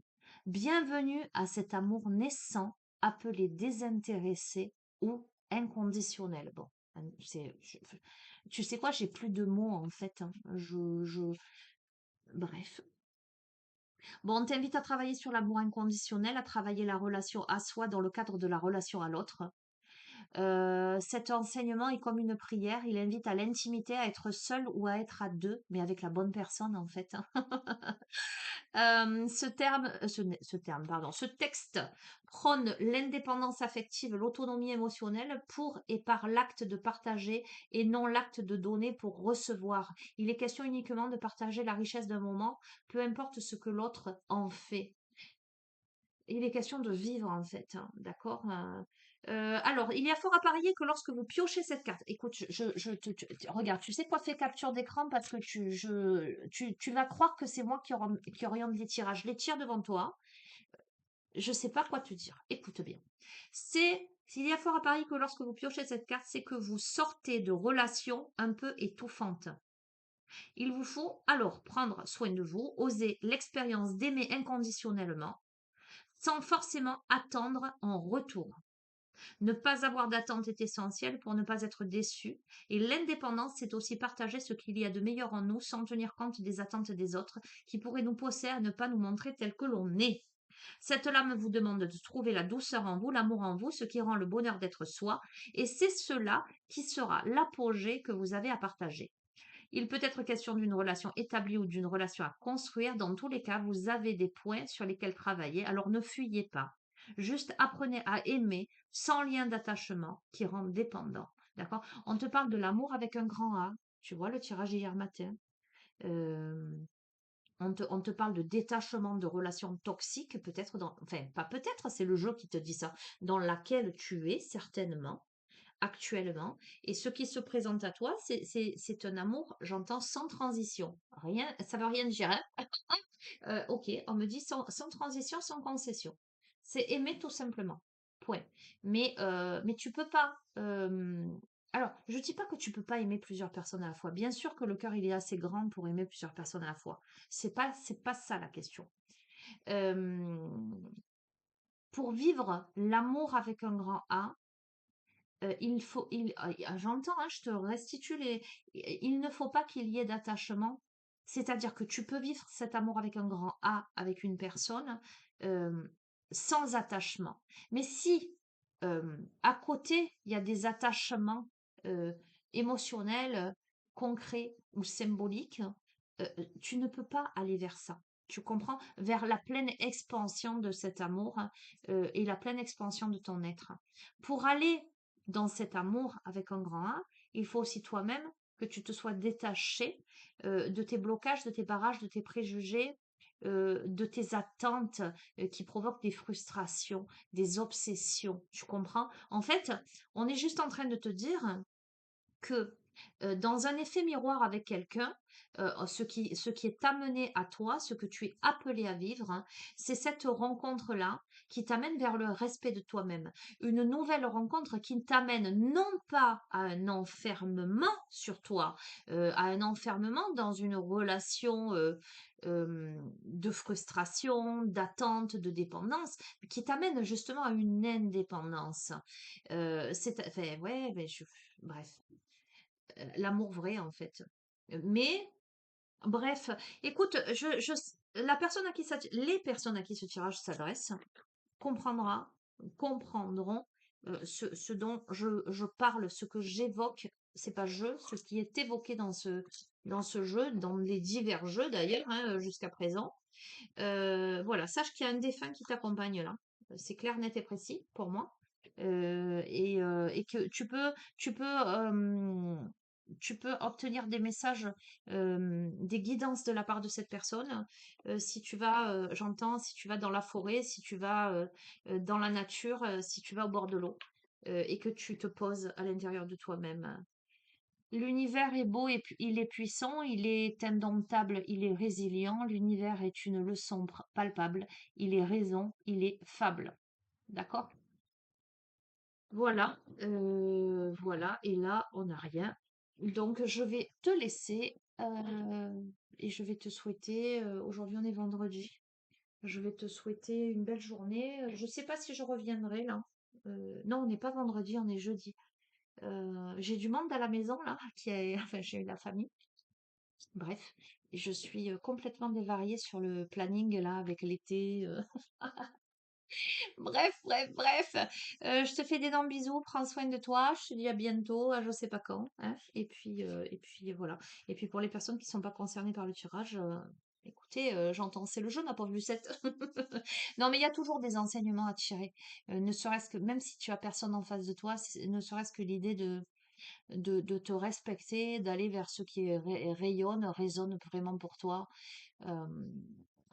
Bienvenue à cet amour naissant, appelé désintéressé ou inconditionnel. Bon, tu sais quoi, j'ai plus de mots en fait, hein. Bref. Bon, on t'invite à travailler sur l'amour inconditionnel, à travailler la relation à soi dans le cadre de la relation à l'autre. Cet enseignement est comme une prière, il invite à l'intimité, à être seul ou à être à deux, mais avec la bonne personne en fait, hein. Ce texte prône l'indépendance affective, l'autonomie émotionnelle pour et par l'acte de partager et non l'acte de donner pour recevoir. Il est question uniquement de partager la richesse d'un moment, peu importe ce que l'autre en fait. Il est question de vivre en fait, hein, d'accord? Alors, il y a fort à parier que lorsque vous piochez cette carte, écoute, regarde, tu sais quoi, fais capture d'écran parce que tu vas croire que c'est moi qui oriente les tirages. Les tire devant toi, je sais pas quoi te dire. Écoute bien. S'il y a fort à parier que lorsque vous piochez cette carte, c'est que vous sortez de relations un peu étouffantes. Il vous faut alors prendre soin de vous, oser l'expérience d'aimer inconditionnellement, sans forcément attendre en retour. Ne pas avoir d'attente est essentiel pour ne pas être déçu. Et l'indépendance, c'est aussi partager ce qu'il y a de meilleur en nous sans tenir compte des attentes des autres qui pourraient nous pousser à ne pas nous montrer tel que l'on est. Cette lame vous demande de trouver la douceur en vous, l'amour en vous, ce qui rend le bonheur d'être soi, et c'est cela qui sera l'apogée que vous avez à partager. Il peut être question d'une relation établie ou d'une relation à construire. Dans tous les cas, vous avez des points sur lesquels travailler, alors ne fuyez pas. Juste apprenez à aimer sans lien d'attachement qui rend dépendant. D'accord? On te parle de l'amour avec un grand A. Tu vois le tirage hier matin. Euh, on te parle de détachement de relations toxiques, peut-être enfin, pas peut-être, c'est le jeu qui te dit ça, dans laquelle tu es certainement actuellement. Et ce qui se présente à toi, c'est un amour, j'entends, sans transition. Rien, ça veut rien dire, hein. Ok, on me dit sans transition, sans concession. C'est aimer tout simplement. Point. Mais tu peux pas. Alors, je dis pas que tu peux pas aimer plusieurs personnes à la fois. Bien sûr que le cœur, il est assez grand pour aimer plusieurs personnes à la fois. C'est pas ça la question. Euh, pour vivre l'amour avec un grand A, j'entends, hein, je te restitue il ne faut pas qu'il y ait d'attachement. C'est-à-dire que tu peux vivre cet amour avec un grand A avec une personne euh, sans attachement. Mais si à côté, il y a des attachements euh, émotionnels, concrets ou symboliques, tu ne peux pas aller vers ça. Tu comprends? Vers la pleine expansion de cet amour et la pleine expansion de ton être. Pour aller dans cet amour avec un grand A, il faut aussi toi-même que tu te sois détaché de tes blocages, de tes barrages, de tes préjugés, de tes attentes qui provoquent des frustrations, des obsessions. Tu comprends? En fait, on est juste en train de te dire que dans un effet miroir avec quelqu'un, ce qui est amené à toi, ce que tu es appelé à vivre, hein, c'est cette rencontre-là qui t'amène vers le respect de toi-même. Une nouvelle rencontre qui t'amène non pas à un enfermement sur toi, à un enfermement dans une relation de frustration, d'attente, de dépendance, mais qui t'amène justement à une indépendance. Enfin, ouais, bref, l'amour vrai en fait. Mais bref, écoute, la personne à qui les personnes à qui ce tirage s'adresse comprendra, comprendront ce dont je parle, ce que j'évoque. C'est pas ce qui est évoqué dans ce jeu, dans les divers jeux d'ailleurs, hein, jusqu'à présent. Voilà, sache qu'il y a un défunt qui t'accompagne là. C'est clair, net et précis pour moi. Et que tu peux obtenir des messages, des guidances de la part de cette personne. Si tu vas, j'entends, si tu vas dans la forêt, si tu vas dans la nature, si tu vas au bord de l'eau, et que tu te poses à l'intérieur de toi-même. L'univers est beau et il est puissant, il est indomptable, il est résilient. L'univers est une leçon palpable, il est raison, il est fable. D'accord? Voilà, voilà, et là, on n'a rien. Donc, je vais te laisser et je vais te souhaiter, aujourd'hui on est vendredi, je vais te souhaiter une belle journée. Je ne sais pas si je reviendrai là. Non, on n'est pas vendredi, on est jeudi. J'ai du monde à la maison là, enfin j'ai la famille. Bref, et je suis complètement dévariée sur le planning là avec l'été. Bref, bref, bref. Je te fais d'énormes bisous, prends soin de toi. Je te dis à bientôt, à je sais pas quand, hein. Et puis voilà. Et puis pour les personnes qui sont pas concernées par le tirage, écoutez, j'entends, c'est le jeu, ma pauvre Lucette. Non, mais il y a toujours des enseignements à tirer. Ne serait-ce que, même si tu as personne en face de toi, ne serait-ce que l'idée de te respecter, d'aller vers ce qui rayonne, résonne vraiment pour toi. Euh,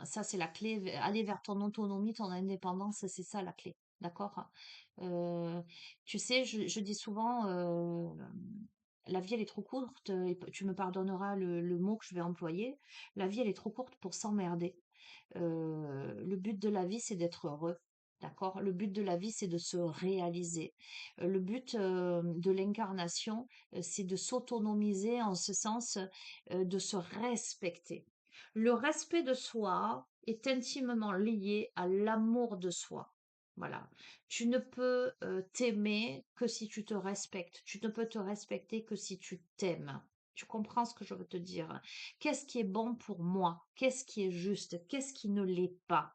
Ça, c'est la clé. Aller vers ton autonomie, ton indépendance, c'est ça la clé. D'accord? Euh, Tu sais, je dis souvent, la vie, elle est trop courte, et tu me pardonneras le mot que je vais employer. La vie, elle est trop courte pour s'emmerder. Le but de la vie, c'est d'être heureux. D'accord? Le but de la vie, c'est de se réaliser. Le but de l'incarnation, c'est de s'autonomiser en ce sens, de se respecter. Le respect de soi est intimement lié à l'amour de soi. Voilà. Tu ne peux t'aimer que si tu te respectes. Tu ne peux te respecter que si tu t'aimes. Tu comprends ce que je veux te dire? Qu'est-ce qui est bon pour moi? Qu'est-ce qui est juste? Qu'est-ce qui ne l'est pas?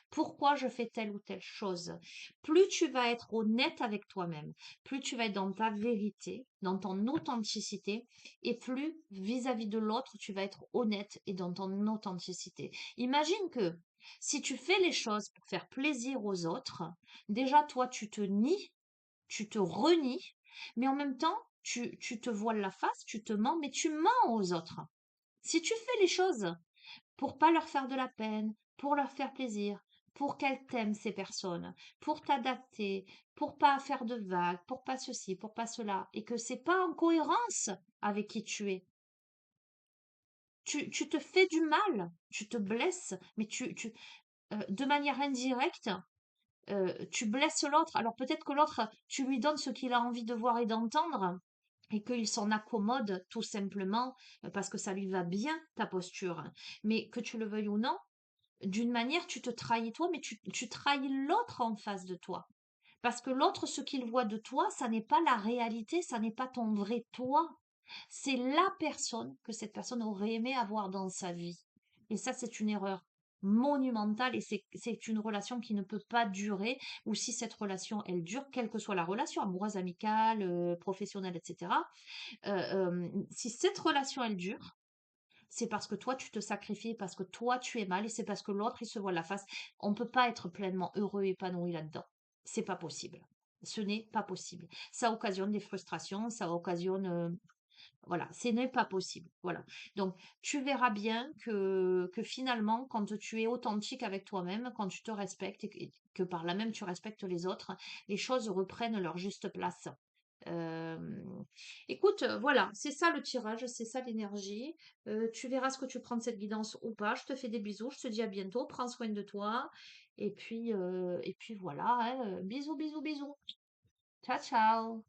Pourquoi je fais telle ou telle chose? Plus tu vas être honnête avec toi-même, plus tu vas être dans ta vérité, dans ton authenticité, et plus vis-à-vis de l'autre, tu vas être honnête et dans ton authenticité. Imagine que si tu fais les choses pour faire plaisir aux autres, déjà toi tu te nies, tu te renies, mais en même temps tu te voiles la face, tu te mens, mais tu mens aux autres. Si tu fais les choses pour pas leur faire de la peine, pour leur faire plaisir, pour qu'elles t'aiment ces personnes, pour t'adapter, pour pas faire de vagues, pour pas ceci, pour pas cela, et que c'est pas en cohérence avec qui tu es. Tu te fais du mal, tu te blesses, mais de manière indirecte, tu blesses l'autre. Alors peut-être que l'autre, tu lui donnes ce qu'il a envie de voir et d'entendre et qu'il s'en accommode tout simplement parce que ça lui va bien, ta posture. Mais que tu le veuilles ou non, d'une manière, tu te trahis toi, mais tu trahis l'autre en face de toi. Parce que l'autre, ce qu'il voit de toi, ça n'est pas la réalité, ça n'est pas ton vrai toi. C'est la personne que cette personne aurait aimé avoir dans sa vie. Et ça, c'est une erreur monumentale et c'est une relation qui ne peut pas durer ou si cette relation, elle dure, quelle que soit la relation, amoureuse, amicale, professionnelle, etc. Si cette relation, elle dure, c'est parce que toi, tu te sacrifies, parce que toi, tu es mal et c'est parce que l'autre, il se voit la face. On ne peut pas être pleinement heureux et épanoui là-dedans. C'est pas possible. Ce n'est pas possible. Ça occasionne des frustrations, ça occasionne voilà, ce n'est pas possible. Voilà. Donc, tu verras bien que finalement, quand tu es authentique avec toi-même, quand tu te respectes et que par là même tu respectes les autres, les choses reprennent leur juste place. Euh, Écoute, voilà, c'est ça le tirage, c'est ça l'énergie. Tu verras ce que tu prends de cette guidance ou pas. Je te fais des bisous, je te dis à bientôt, prends soin de toi. Et puis voilà, hein, bisous, bisous, bisous. Ciao, ciao.